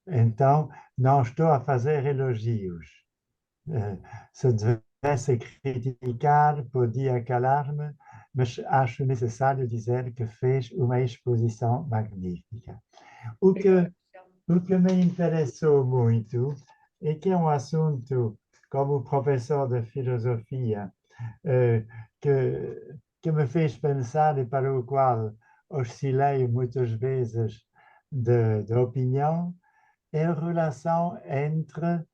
Então, não estou a fazer elogios. Se devesse criticar, podia calar-me, mas acho necessário dizer que fez uma exposição magnífica. O que me interessou muito é que é um assunto, como professor de filosofia, que me fez pensar e para o qual oscilei muitas vezes de opinião, é a relação entre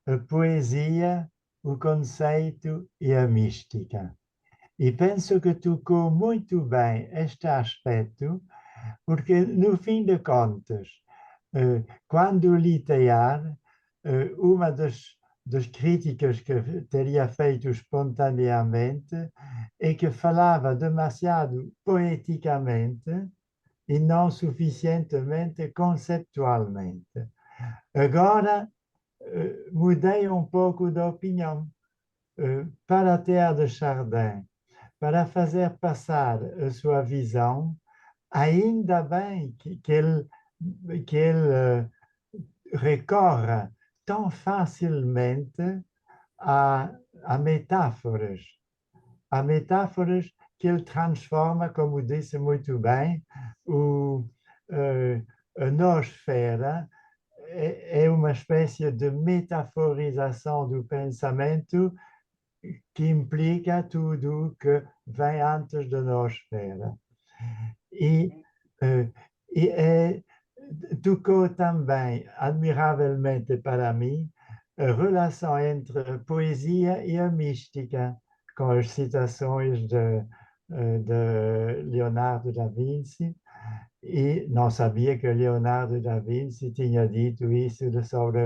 a poesia, o conceito e a mística. E penso que tocou muito bem este aspecto, porque, no fim de contas, quando li Teilhard, uma das críticas que teria feito espontaneamente é que falava demasiado poeticamente e não suficientemente conceptualmente. Agora, mudei um pouco de opinião. Para Teilhard de Chardin, para fazer passar a sua visão, ainda bem que ele recorra tão facilmente a metáforas. A metáforas que ele transforma, como disse muito bem, a noosfera é uma espécie de metaforização do pensamento que implica tudo o que vem antes da noosfera. E, tocou também, admiravelmente para mim, a relação entre a poesia e a mística, com as citações de Leonardo da Vinci, e não sabia que Leonardo da Vinci tinha dito isso sobre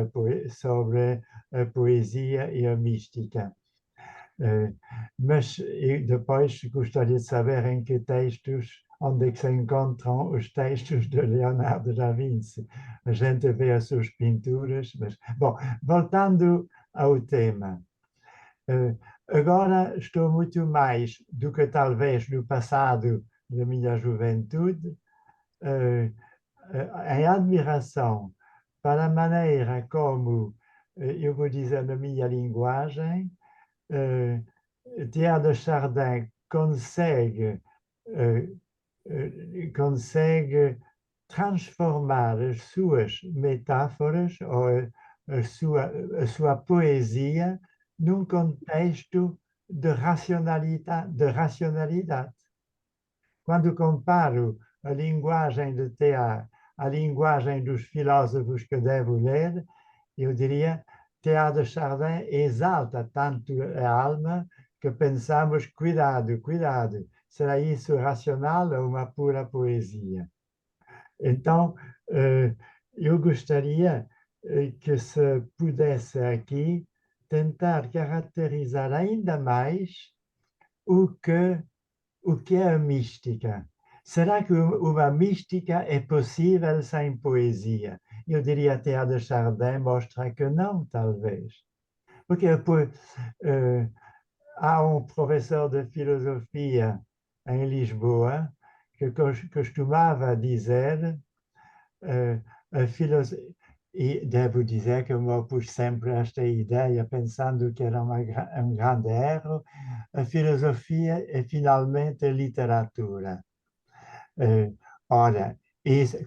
a poesia e a mística. Mas depois gostaria de saber em que textos, onde é que se encontram os textos de Leonardo da Vinci. A gente vê as suas pinturas, mas... Bom, voltando ao tema. Agora estou muito mais do que talvez no passado da minha juventude, em admiração para a maneira como, eu vou dizer na minha linguagem, Teilhard de Chardin consegue transformar as suas metáforas ou a sua poesia num contexto de racionalidade. Quando comparo a linguagem de Teilhard à linguagem dos filósofos que devo ler, eu diria Teilhard de Chardin exalta tanto a alma que pensamos, cuidado, cuidado, será isso racional ou uma pura poesia? Então, eu gostaria que se pudesse aqui tentar caracterizar ainda mais o que é a mística. Será que uma mística é possível sem poesia? Eu diria até a de Chardin mostra que não, talvez. Porque há um professor de filosofia em Lisboa que costumava dizer e devo dizer que eu me opus sempre a esta ideia, pensando que era um grande erro. A filosofia é finalmente literatura. Ora,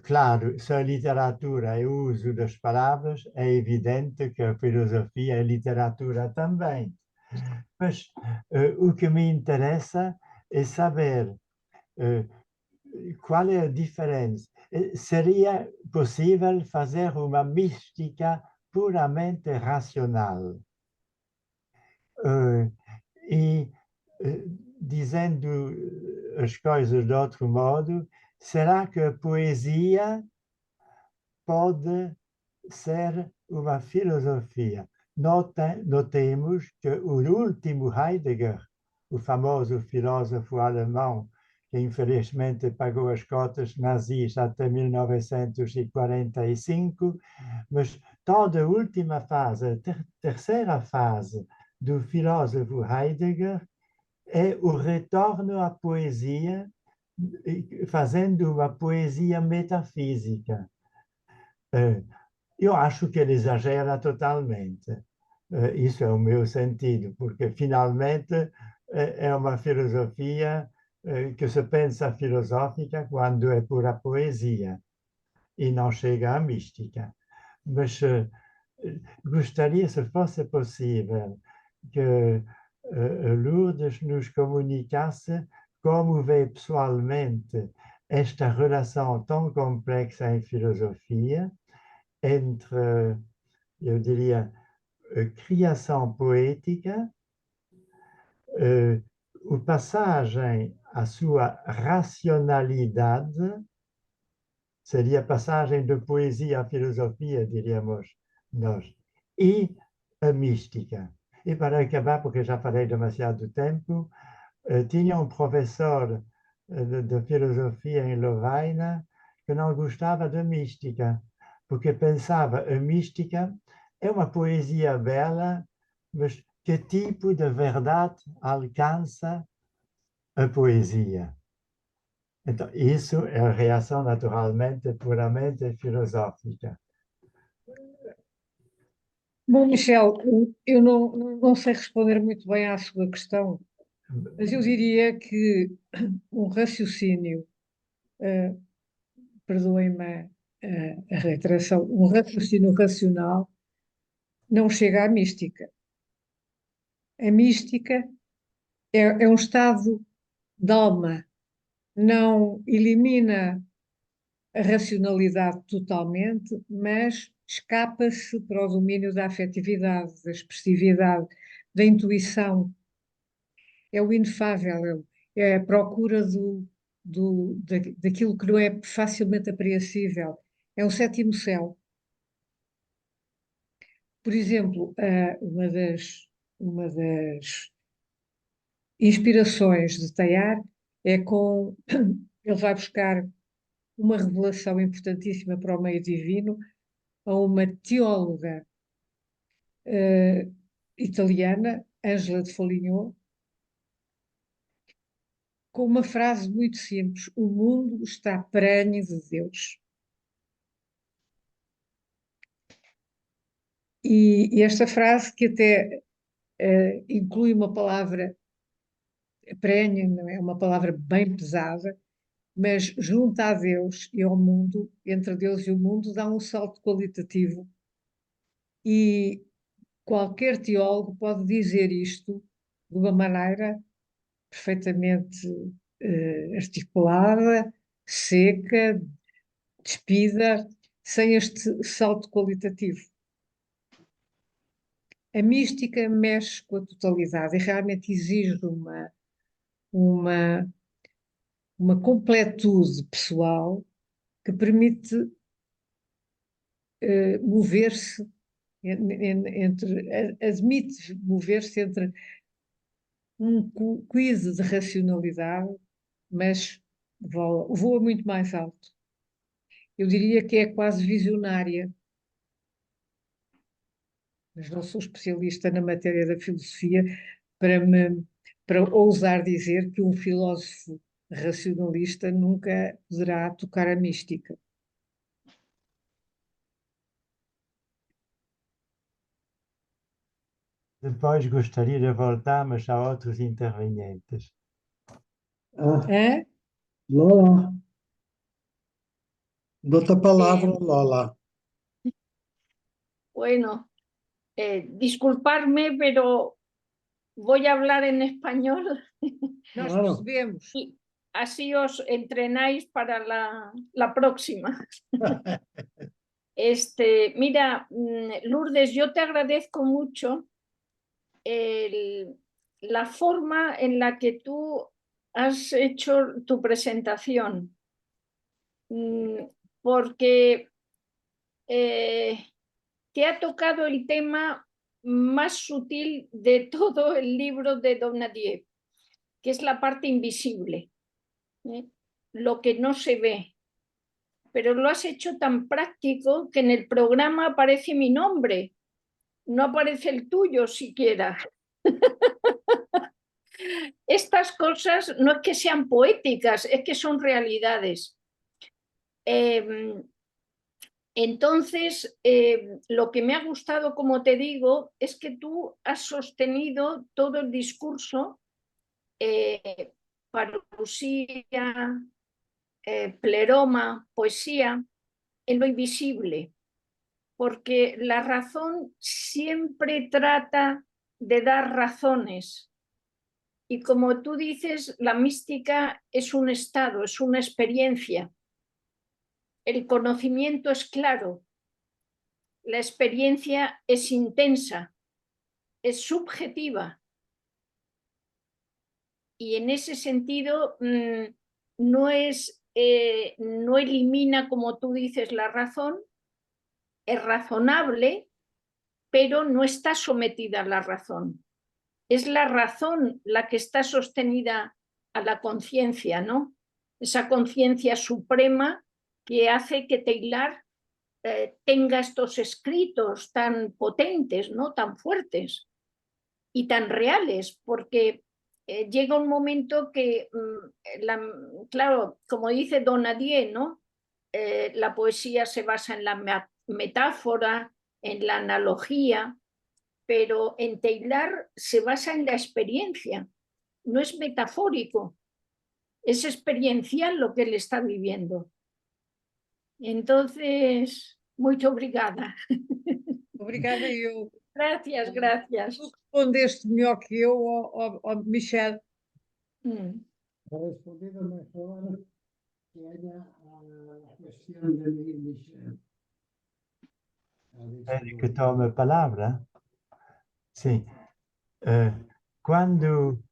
claro, se a literatura é o uso das palavras, é evidente que a filosofia é literatura também. Mas o que me interessa é saber qual é a diferença. Seria possível fazer uma mística puramente racional. E dizendo as coisas de outro modo, será que a poesia pode ser uma filosofia? Notemos que o último Heidegger, o famoso filósofo alemão, que infelizmente pagou as cotas nazis até 1945, mas toda a última fase, a terceira fase do filósofo Heidegger é o retorno à poesia, fazendo uma poesia metafísica. Eu acho que ele exagera totalmente. Isso é o meu sentido, porque finalmente é uma filosofia que se pensa filosófica quando é pura poesia e não chega à mística. Mas gostaria, se fosse possível, que Lourdes nos comunicasse como vê pessoalmente esta relação tão complexa em filosofia entre, eu diria, criação poética, a passagem à sua racionalidade, seria a passagem da poesia à filosofia, diríamos nós, e a mística. E para acabar, porque já falei demasiado tempo, tinha um professor de filosofia em Lovaina que não gostava da mística, porque pensava a mística é uma poesia bela, mas que tipo de verdade alcança a poesia? Então, isso é a reação naturalmente puramente filosófica. Bom, Michel, eu não sei responder muito bem à sua questão, mas eu diria que um raciocínio, perdoem-me a reiteração, um raciocínio racional não chega à mística. A mística é um estado de alma, não elimina a racionalidade totalmente, mas escapa-se para o domínio da afetividade, da expressividade, da intuição. É o inefável, é a procura daquilo que não é facilmente apreensível. É um sétimo céu. Por exemplo, uma das inspirações de Teilhard é com. Ele vai buscar uma revelação importantíssima para o meio divino a uma teóloga italiana, Angela de Foligno, com uma frase muito simples: o mundo está prenhe de Deus. E esta frase, que até inclui uma palavra prenhe, não é uma palavra bem pesada, mas junto a Deus e ao mundo, entre Deus e o mundo, dá um salto qualitativo. E qualquer teólogo pode dizer isto de uma maneira perfeitamente articulada, seca, despida, sem este salto qualitativo. A mística mexe com a totalidade e realmente exige uma, uma completude pessoal que permite mover-se admite mover-se entre um quiz de racionalidade, mas voa muito mais alto. Eu diria que é quase visionária, mas não sou especialista na matéria da filosofia para ousar dizer que um filósofo racionalista nunca poderá tocar a mística. Depois gostaria de voltar, mas há outros intervenientes. Hã? Lola, dou-te a palavra, Lola. Bueno, disculparme, pero voy a hablar en español Nós Claro. percebemos. y así os entrenáis para la próxima. Mira, Lourdes, yo te agradezco mucho la forma en la que tú has hecho tu presentación, porque te ha tocado el tema más sutil de todo el libro de Donadieu, que es la parte invisible, lo que no se ve. Pero lo has hecho tan práctico que en el programa aparece mi nombre, no aparece el tuyo siquiera. Estas cosas no es que sean poéticas, es que son realidades. Entonces, lo que me ha gustado, como te digo, es que tú has sostenido todo el discurso, parusía, pleroma, poesía, en lo invisible, porque la razón siempre trata de dar razones. Y como tú dices, la mística es un estado, es una experiencia. El conocimiento es claro, la experiencia es intensa, es subjetiva. Y en ese sentido no elimina, como tú dices, la razón, es razonable, pero no está sometida a la razón. Es la razón la que está sostenida a la conciencia, ¿no? Esa conciencia suprema que hace que Teilhard tenga estos escritos tan potentes, ¿no? Tan fuertes y tan reales, porque llega un momento que, claro, como dice Donadieu, ¿no? La poesía se basa en la metáfora, en la analogía, pero en Teilhard se basa en la experiencia, no es metafórico, es experiencial lo que él está viviendo. Entonces, muito obrigada. Obrigada, eu. Gracias, gracias. Tu respondeste melhor que eu ao Michel. Ha respondido mejor que ella a la cuestión de Michel. Que tome a palavra. Sim. Quando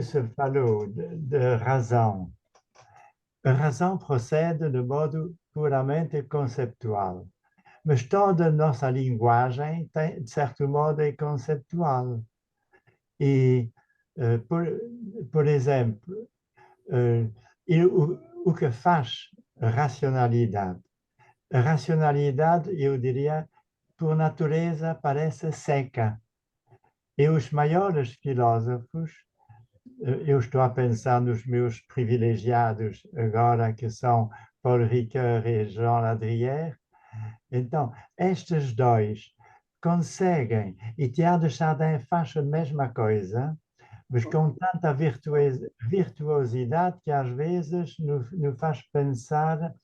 se falou de razão, a razão procede de modo puramente conceptual. Mas toda a nossa linguagem, de certo modo, é conceptual. E, por exemplo, o que faz a racionalidade? A racionalidade, eu diria, por natureza, parece seca. E os maiores filósofos, eu estou a pensar nos meus privilegiados agora, que são Paul Ricoeur e Jean Ladrière. Então, estes dois conseguem, e Teilhard de Chardin faz a mesma coisa, mas com tanta virtuosidade que às vezes nos faz pensar,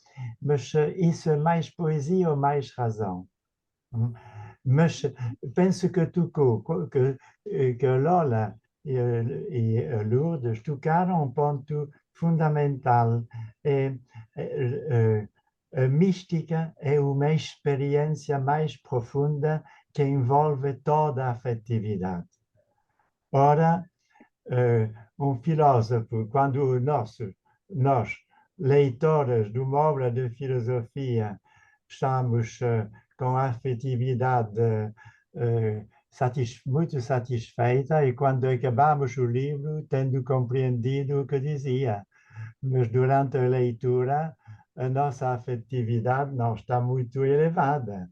mas isso é mais poesia ou mais razão? Mas penso que tocou, que Lola e Lourdes tocaram um ponto fundamental. A mística é uma experiência mais profunda que envolve toda a afetividade. Ora, um filósofo, quando nós, leitores de uma obra de filosofia, estamos com a afetividade muito satisfeita, e quando acabamos o livro, tendo compreendido o que dizia. Mas durante a leitura, a nossa afetividade não está muito elevada.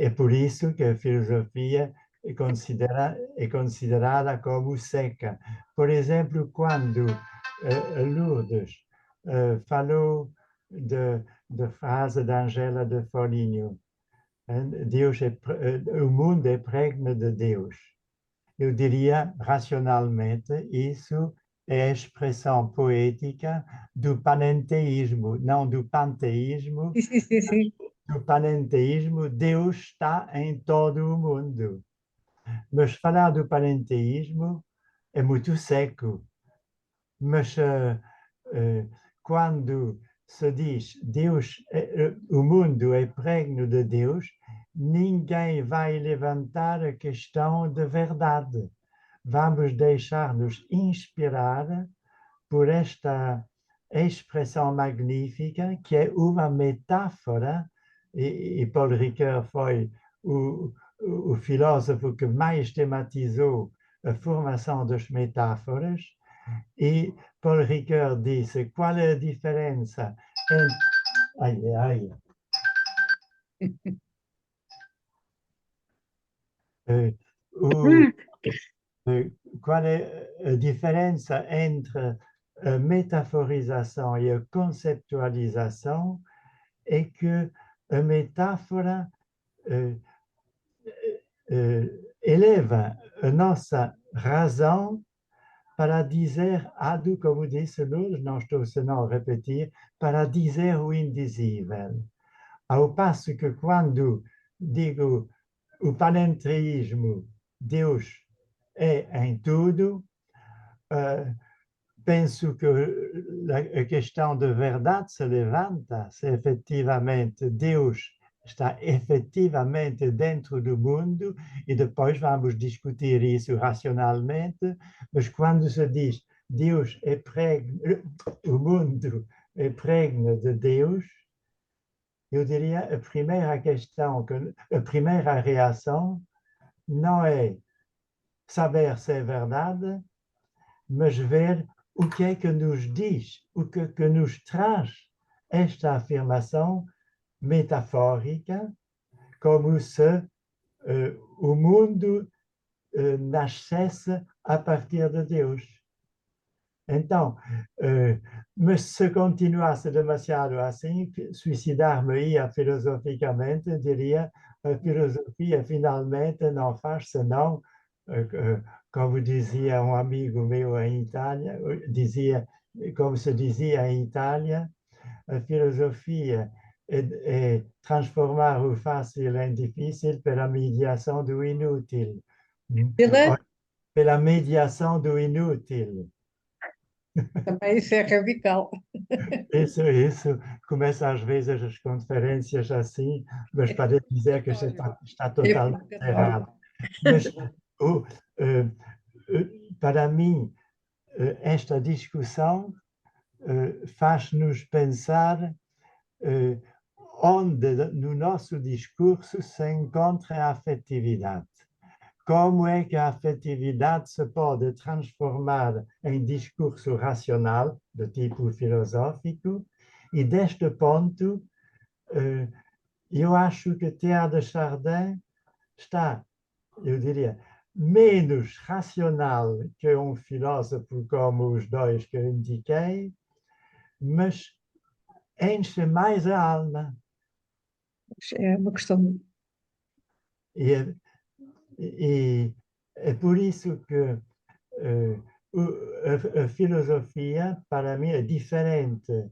É por isso que a filosofia é considerada como seca. Por exemplo, quando Lourdes falou da frase de Angela de Foligno, o mundo é pregno de Deus. Eu diria, racionalmente, isso é a expressão poética do panenteísmo, não do panteísmo. Sim. No panenteísmo, Deus está em todo o mundo. Mas falar do panenteísmo é muito seco. Mas quando se diz Deus, o mundo é pregno de Deus, ninguém vai levantar a questão de verdade. Vamos deixar-nos inspirar por esta expressão magnífica, que é uma metáfora, e Paul Ricoeur foi o filósofo que mais tematizou a formação das metáforas, e Paul Ricoeur disse qual é a diferença entre... Ai, ai. Qual é a diferença entre a metaforização e a conceptualização? É que a metáfora eleva a nossa razão para dizer algo, como disse Lourdes, não estou senão a repetir, para dizer o indizível. Ao passo que quando digo o panenteísmo, Deus é em tudo, penso que a questão de verdade se levanta, se efetivamente Deus está efetivamente dentro do mundo, e depois vamos discutir isso racionalmente, mas quando se diz Deus é pregno, o mundo é pregno de Deus, eu diria a primeira questão, a primeira reação não é saber se é verdade, mas ver o que é que nos diz, o que nos traz esta afirmação metafórica, como se o mundo nascesse a partir de Deus. Então, mas se continuasse demasiado assim, suicidar-me-ia filosoficamente, diria, a filosofia finalmente não faz senão, como dizia um amigo meu em Itália, como se dizia em Itália, a filosofia é transformar o fácil em difícil pela mediação do inútil. Pela mediação do inútil. Também isso é radical. Isso começa às vezes as conferências assim, mas para dizer que está totalmente errado. Mas para mim, esta discussão faz-nos pensar onde no nosso discurso se encontra a afetividade. Como é que a afetividade se pode transformar em discurso racional, de tipo filosófico, e deste ponto, eu acho que Teilhard de Chardin está, eu diria, menos racional que um filósofo como os dois que eu indiquei, mas enche mais a alma. É uma questão. E é por isso que a filosofia, para mim, é diferente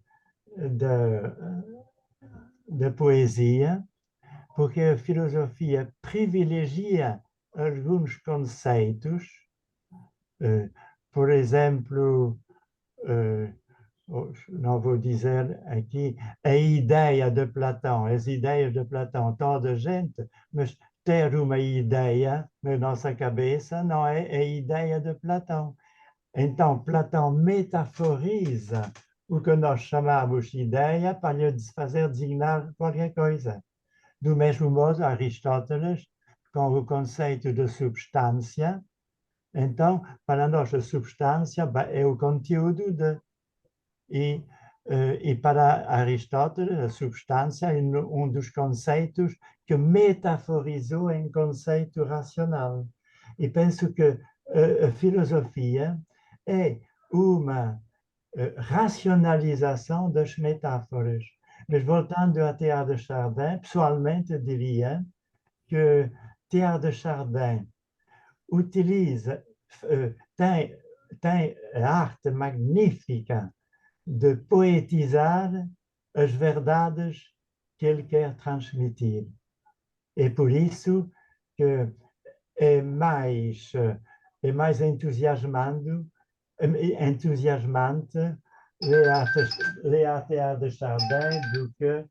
da poesia, porque a filosofia privilegia alguns conceitos, por exemplo, não vou dizer aqui a ideia de Platão, as ideias de Platão, toda gente, mas ter uma ideia na nossa cabeça não é a ideia de Platão. Então, Platão metaforiza o que nós chamamos de ideia para lhe fazer designar qualquer coisa. Do mesmo modo, Aristóteles, com o conceito de substância, então, para nós, a substância é o conteúdo de. E para Aristóteles, a substância é um dos conceitos que metaforizou em conceito racional. E penso que a filosofia é uma racionalização das metáforas. Mas voltando a Teilhard de Chardin, pessoalmente diria que Teilhard de Chardin utiliza, tem a arte magnífica de poetizar as verdades que ele quer transmitir. É por isso que é mais entusiasmante ler a Teilhard de Chardin do que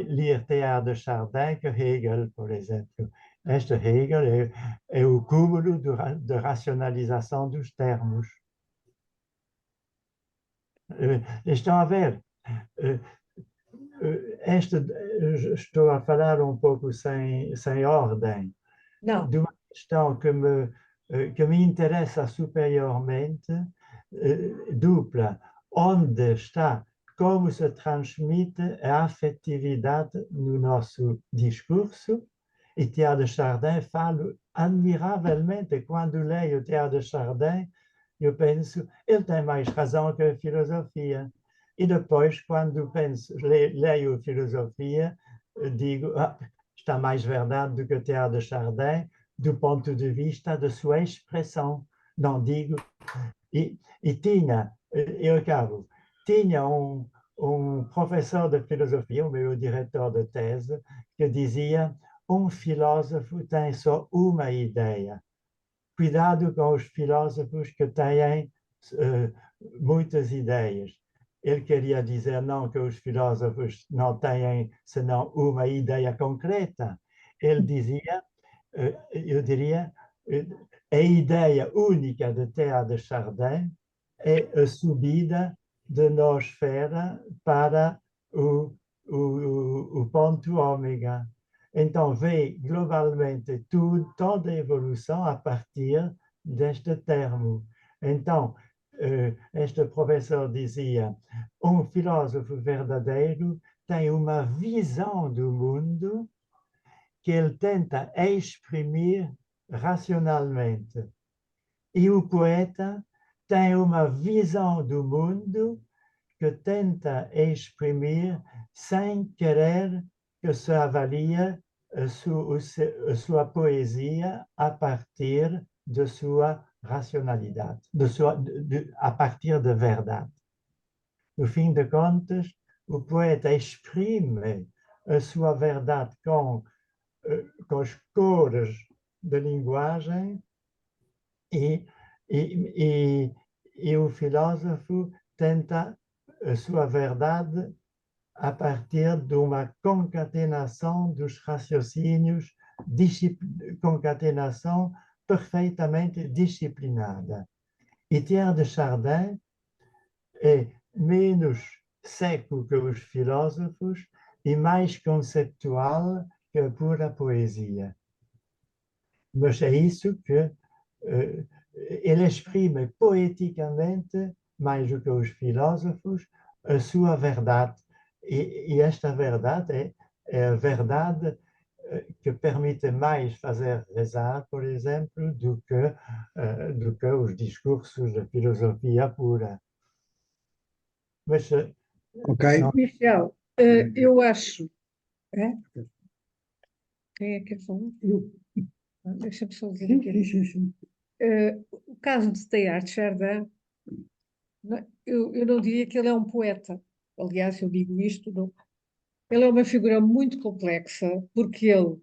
ler Teilhard de Chardin que Hegel, por exemplo. Hegel é o cúmulo da racionalização dos termos. Estão a ver? Estou a falar um pouco sem ordem, Não, de uma questão que me interessa superiormente, dupla. Onde está, como se transmite a afetividade no nosso discurso? E Teilhard de Chardin fala admiravelmente. Quando leio Teilhard de Chardin, eu penso, ele tem mais razão que a filosofia. E depois, quando leio filosofia, digo, está mais verdade do que Teilhard de Chardin, do ponto de vista da sua expressão. Não digo. E tinha, eu acabo, tinha um professor de filosofia, o meu diretor de tese, que dizia: um filósofo tem só uma ideia. Cuidado com os filósofos que têm muitas ideias. Ele queria dizer não que os filósofos não têm senão uma ideia concreta. Ele dizia, eu diria, a ideia única de Teilhard de Chardin é a subida de nosfera para o ponto ômega. Então, vê globalmente toda a evolução a partir deste termo. Então, este professor dizia: um filósofo verdadeiro tem uma visão do mundo que ele tenta exprimir racionalmente. E o poeta tem uma visão do mundo que tenta exprimir sem querer que se avalie a sua poesia a partir de sua racionalidade, a partir da verdade. No fim de contas, o poeta exprime a sua verdade com as cores da linguagem e, e, e o filósofo tenta a sua verdade a partir de uma concatenação dos raciocínios, concatenação perfeitamente disciplinada. E Teilhard de Chardin é menos seco que os filósofos e mais conceptual que a pura poesia. Mas é isso que ele exprime poeticamente, mais do que os filósofos, a sua verdade. E esta verdade é a verdade que permite mais fazer rezar, por exemplo, do que os discursos da filosofia pura. Mas Ok? não, Michel, eu acho. É? Quem é que falou? Eu. Deixa-me só dizer Sim, aqui. sim, sim, sim. O caso de Teilhard de Chardin, eu não diria que ele é um poeta. Aliás, eu digo isto, ele é uma figura muito complexa, porque ele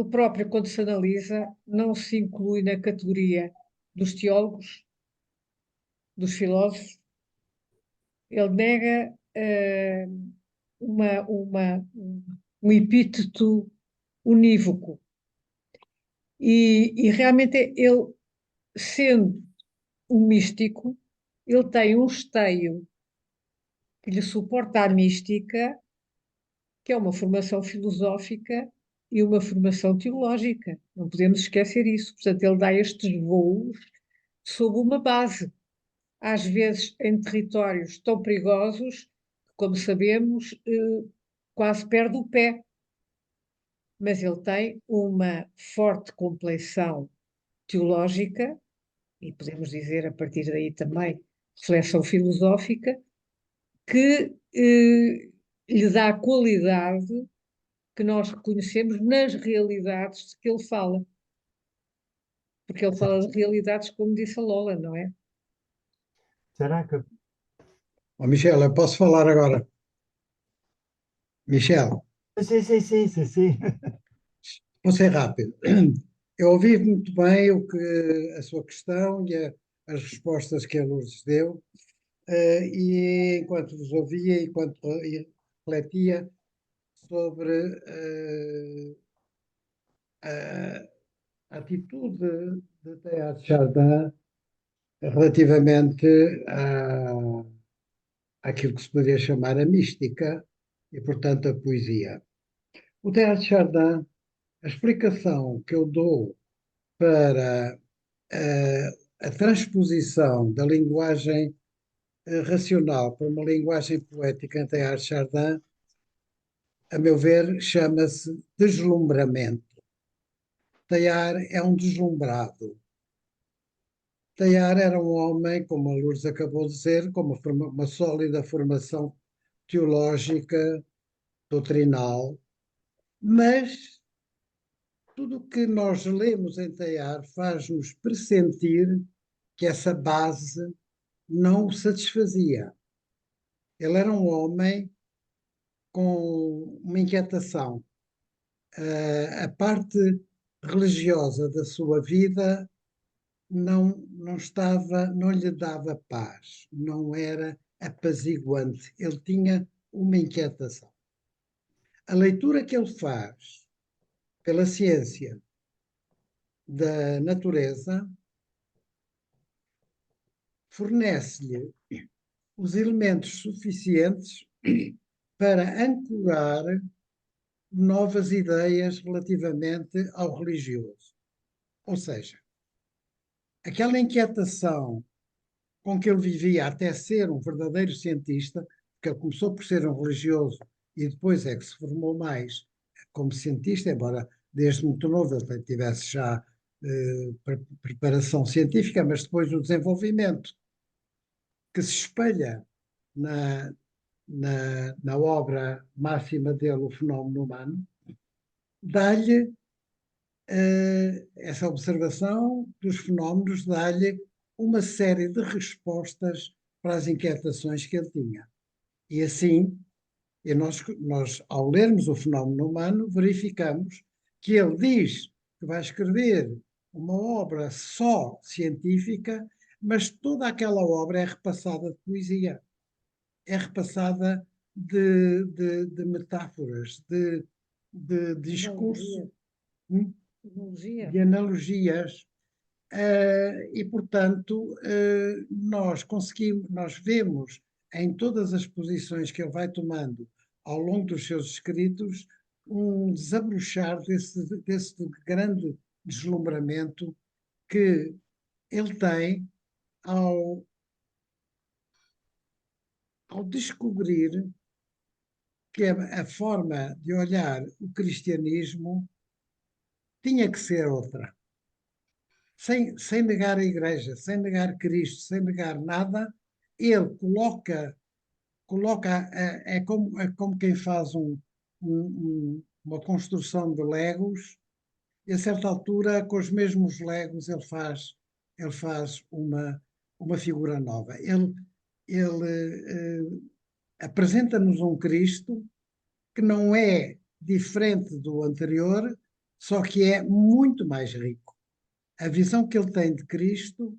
próprio, quando se analisa, não se inclui na categoria dos teólogos, dos filósofos. Ele nega um epíteto unívoco. E realmente ele, sendo um místico, ele tem um esteio que lhe suporta a mística, que é uma formação filosófica e uma formação teológica. Não podemos esquecer isso. Portanto, ele dá estes voos sob uma base, às vezes em territórios tão perigosos que, como sabemos, quase perde o pé. Mas ele tem uma forte complexão teológica, e podemos dizer a partir daí também reflexão filosófica, que lhe dá a qualidade que nós reconhecemos nas realidades de que ele fala. Porque ele fala de realidades, como disse a Lola, não é? será que Ó, Michel, eu posso falar agora? Michel, sim. vou ser rápido. Eu ouvi muito bem a sua questão e as respostas que a Lourdes deu, e enquanto vos ouvia, enquanto refletia sobre a atitude de Teilhard de Chardin relativamente àquilo que se poderia chamar a mística e, portanto, a poesia. O Teilhard de Chardin, a explicação que eu dou para a transposição da linguagem racional para uma linguagem poética em Teilhard de Chardin, a meu ver, chama-se deslumbramento. Teilhard é um deslumbrado. Teilhard era um homem, como a Lourdes acabou de dizer, com uma sólida formação teológica, doutrinal, mas tudo o que nós lemos em Teilhard faz-nos pressentir que essa base não o satisfazia. Ele era um homem com uma inquietação. A parte religiosa da sua vida não lhe dava paz, não era apaziguante. Ele tinha uma inquietação. A leitura que ele faz pela ciência da natureza fornece-lhe os elementos suficientes para ancorar novas ideias relativamente ao religioso. Ou seja, aquela inquietação com que ele vivia até ser um verdadeiro cientista, porque ele começou por ser um religioso e depois é que se formou mais como cientista, embora desde muito novo ele tivesse já preparação científica, mas depois o desenvolvimento que se espelha na obra máxima dele, O Fenómeno Humano, dá-lhe essa observação dos fenómenos, dá-lhe uma série de respostas para as inquietações que ele tinha. E assim, nós, ao lermos O Fenómeno Humano, verificamos que ele diz que vai escrever uma obra só científica, mas toda aquela obra é repassada de poesia, é repassada de metáforas, de discurso, de analogias, e, portanto, nós vemos em todas as posições que ele vai tomando ao longo dos seus escritos um desabrochar desse grande deslumbramento que ele tem ao descobrir que a forma de olhar o cristianismo tinha que ser outra. Sem negar a Igreja, sem negar Cristo, sem negar nada, ele coloca é como quem faz uma construção de legos, e a certa altura, com os mesmos legos, ele faz uma figura nova. Ele apresenta-nos um Cristo que não é diferente do anterior, só que é muito mais rico. A visão que ele tem de Cristo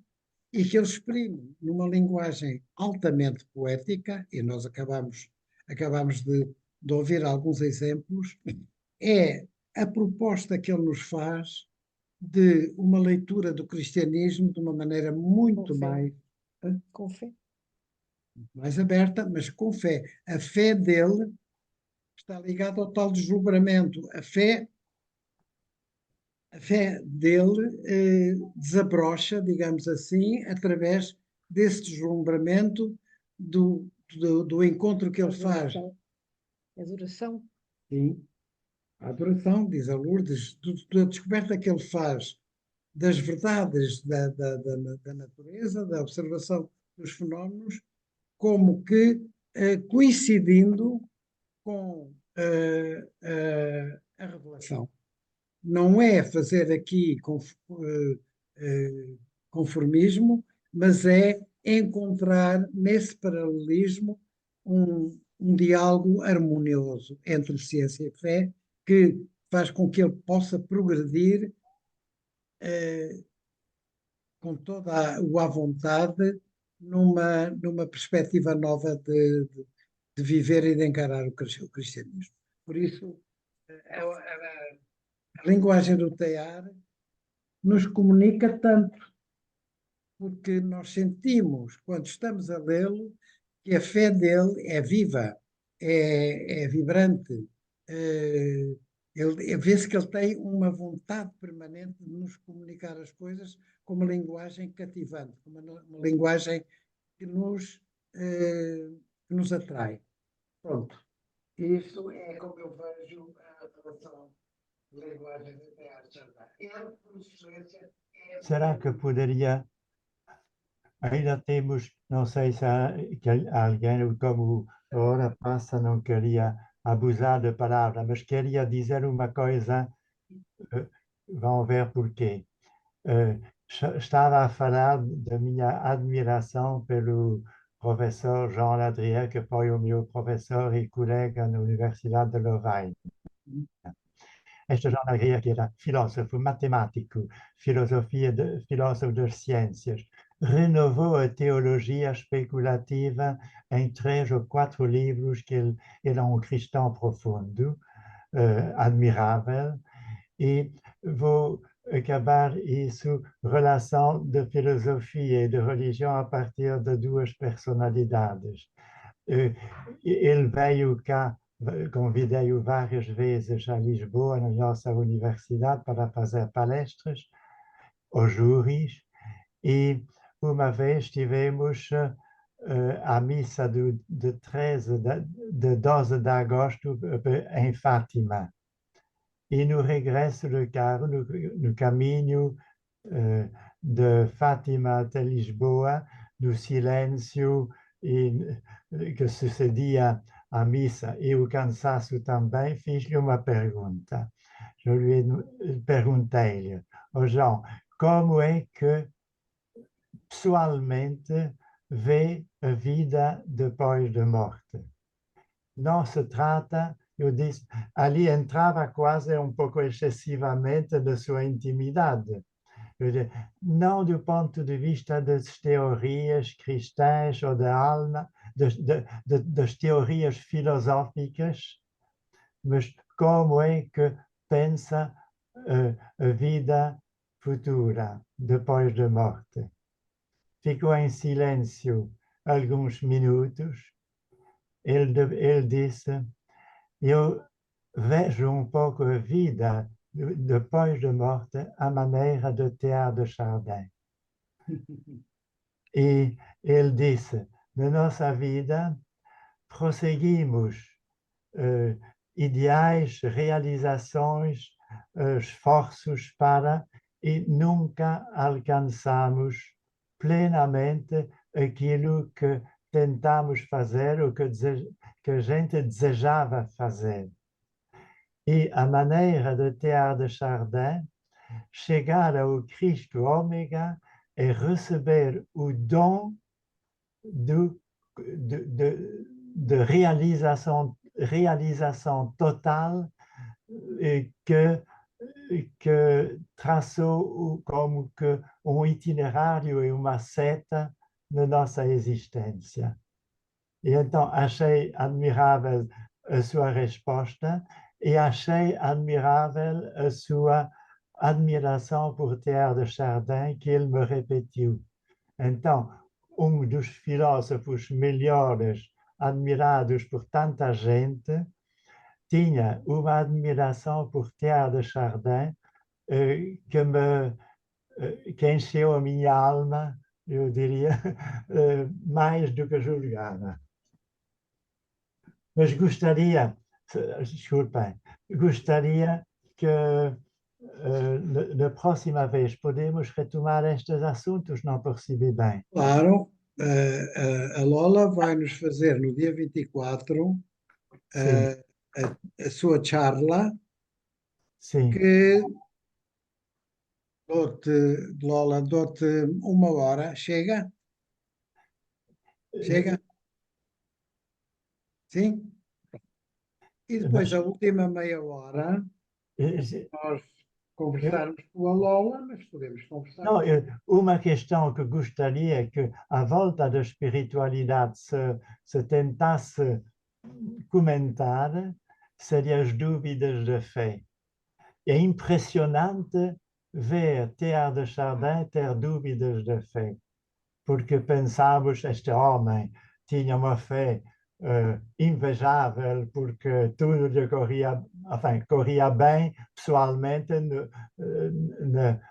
e que ele exprime numa linguagem altamente poética, e nós acabamos de ouvir alguns exemplos, é a proposta que ele nos faz de uma leitura do cristianismo de uma maneira muito Com fé. mais aberta, mas com fé. A fé dele está ligada ao tal deslumbramento. A fé dele desabrocha, digamos assim, através desse deslumbramento do encontro que ele faz. Adoração. Sim, a adoração, diz a Lourdes, da descoberta que ele faz das verdades da natureza, da observação dos fenómenos, como que coincidindo com a revelação. Não é fazer aqui conformismo, mas é encontrar nesse paralelismo um diálogo harmonioso entre ciência e fé que faz com que ele possa progredir com toda a vontade numa perspectiva nova de viver e de encarar o cristianismo. Por isso, a linguagem do Teilhard nos comunica tanto, porque nós sentimos, quando estamos a lê-lo, que a fé dele é viva, é vibrante. Vê-se que ele tem uma vontade permanente de nos comunicar as coisas com uma linguagem cativante, com uma linguagem que nos atrai. Pronto. Isso é como eu vejo a relação de linguagem de Teilhard de Chardin. Ele, por excelência, é... Será que poderia... Ainda temos, não sei se há alguém, como a hora passa, não queria abusar da palavra, mas queria dizer uma coisa, vão ver porquê. Estava a falar da minha admiração pelo professor Jean Ladrier, que foi o meu professor e colega na Universidade de Lorraine. Este Jean Ladrier, que era filósofo, matemático, filósofo das ciências, renovou a teologia especulativa em 3 ou 4 livros que ele era um cristão profundo, admirável, e vou acabar isso, relação de filosofia e de religião a partir de 2 personalidades. Ele veio cá, convidei-o várias vezes a Lisboa, na nossa universidade, para fazer palestras aos júris, e uma vez tivemos a missa de 12 de agosto em Fátima. E no regresso do carro, no caminho de Fátima até Lisboa, no silêncio que sucedia à missa e o cansaço também, fiz-lhe uma pergunta. Perguntei-lhe, João, como é que pessoalmente vê a vida depois da morte? Não se trata, eu disse, ali entrava quase um pouco excessivamente da sua intimidade. Não do ponto de vista das teorias cristãs ou da alma, das teorias filosóficas, mas como é que pensa a vida futura, depois da morte. Ficou em silêncio alguns minutos. Ele disse, eu vejo um pouco a vida depois da morte à maneira de Teilhard de Chardin. E ele disse, na nossa vida, prosseguimos ideais, realizações, esforços para, e nunca alcançamos plenamente aquilo que tentamos fazer, o que a gente desejava fazer. E a maneira de Teilhard de Chardin, chegar ao Cristo Ômega, é receber o dom de realização total que traçou como que um itinerário e uma seta na nossa existência. E então achei admirável a sua resposta e achei admirável a sua admiração por Teilhard de Chardin, que ele me repetiu. Então, um dos filósofos melhores, admirados por tanta gente, tinha uma admiração por Teilhard de Chardin que encheu a minha alma, eu diria, mais do que julgava. Mas gostaria, desculpem, gostaria que na próxima vez podemos retomar estes assuntos, não percebi bem. Claro, a Lola vai nos fazer no dia 24 a sua charla, Sim. que Lola, dou-te 1 hora, chega? Chega? Sim? E depois a última meia hora nós conversarmos com a Lola, mas podemos conversar. Não, uma questão que gostaria que à volta da espiritualidade se tentasse comentar seria as dúvidas da fé. É impressionante ver Teilhard de Chardin ter dúvidas da fé, porque pensamos, este homem tinha uma fé invejável porque tudo lhe corria bem pessoalmente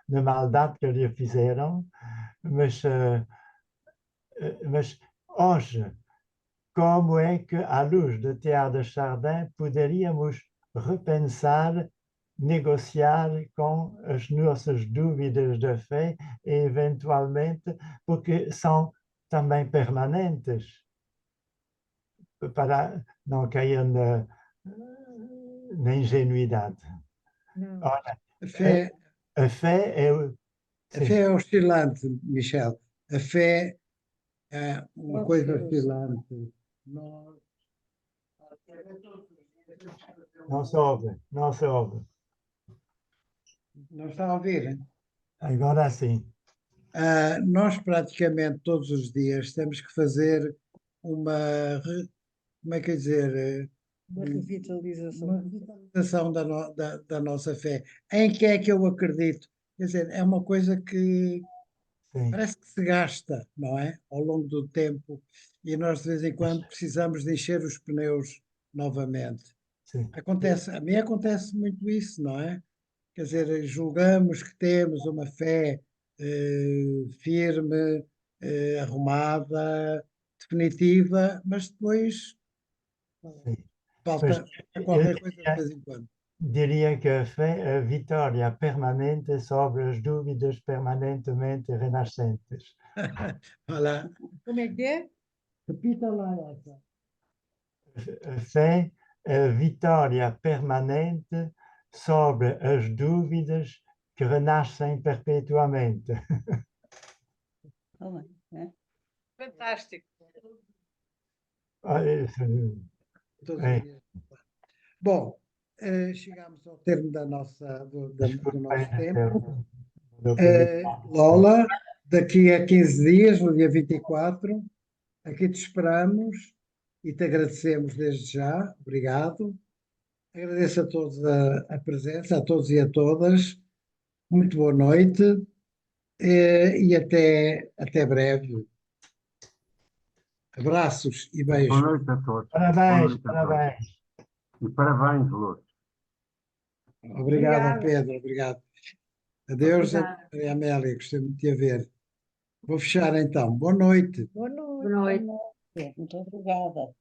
na maldade que lhe fizeram, mas hoje, como é que, à luz de Teilhard de Chardin, poderíamos repensar, negociar com as nossas dúvidas de fé e, eventualmente, porque são também permanentes, para não cair na ingenuidade. Não. Ora, A fé, a fé é. a fé é oscilante, Michel. A fé é uma coisa oscilante. Nós, Não se ouve, não se ouve. não está a ouvir? Agora sim. Nós praticamente todos os dias temos que fazer como é que é dizer, Uma revitalização. uma revitalização da nossa fé. Em que é que eu acredito? Quer dizer, é uma coisa que Sim, parece que se gasta, não é? Ao longo do tempo, e nós de vez em quando precisamos de encher os pneus novamente. sim. A mim acontece muito isso, não é? Quer dizer, julgamos que temos uma fé firme, arrumada, definitiva, mas depois Sim. Mas falta eu qualquer coisa de vez em quando. diria que a fé é a vitória permanente sobre as dúvidas permanentemente renascentes. Olha, Como é que é? repita lá essa. A fé é a vitória permanente sobre as dúvidas que renascem perpetuamente. Tá bem, né? Fantástico. Todos os É, dias. Bom, chegamos ao termo do nosso tempo. Lola, daqui a 15 dias, no dia 24, aqui te esperamos e te agradecemos desde já. Obrigado. Agradeço a todos a presença, a todos e a todas. Muito boa noite, e até breve. Abraços e Boa beijos. noite a todos. Boa Parabéns, noite a todos. parabéns. E parabéns, Lourdes. Obrigado, Obrigada. Pedro. Obrigado. Adeus, Obrigada. Maria Amélia. Gostei muito de a ver. Vou fechar então. Boa noite. Boa noite. Boa noite. Muito obrigada.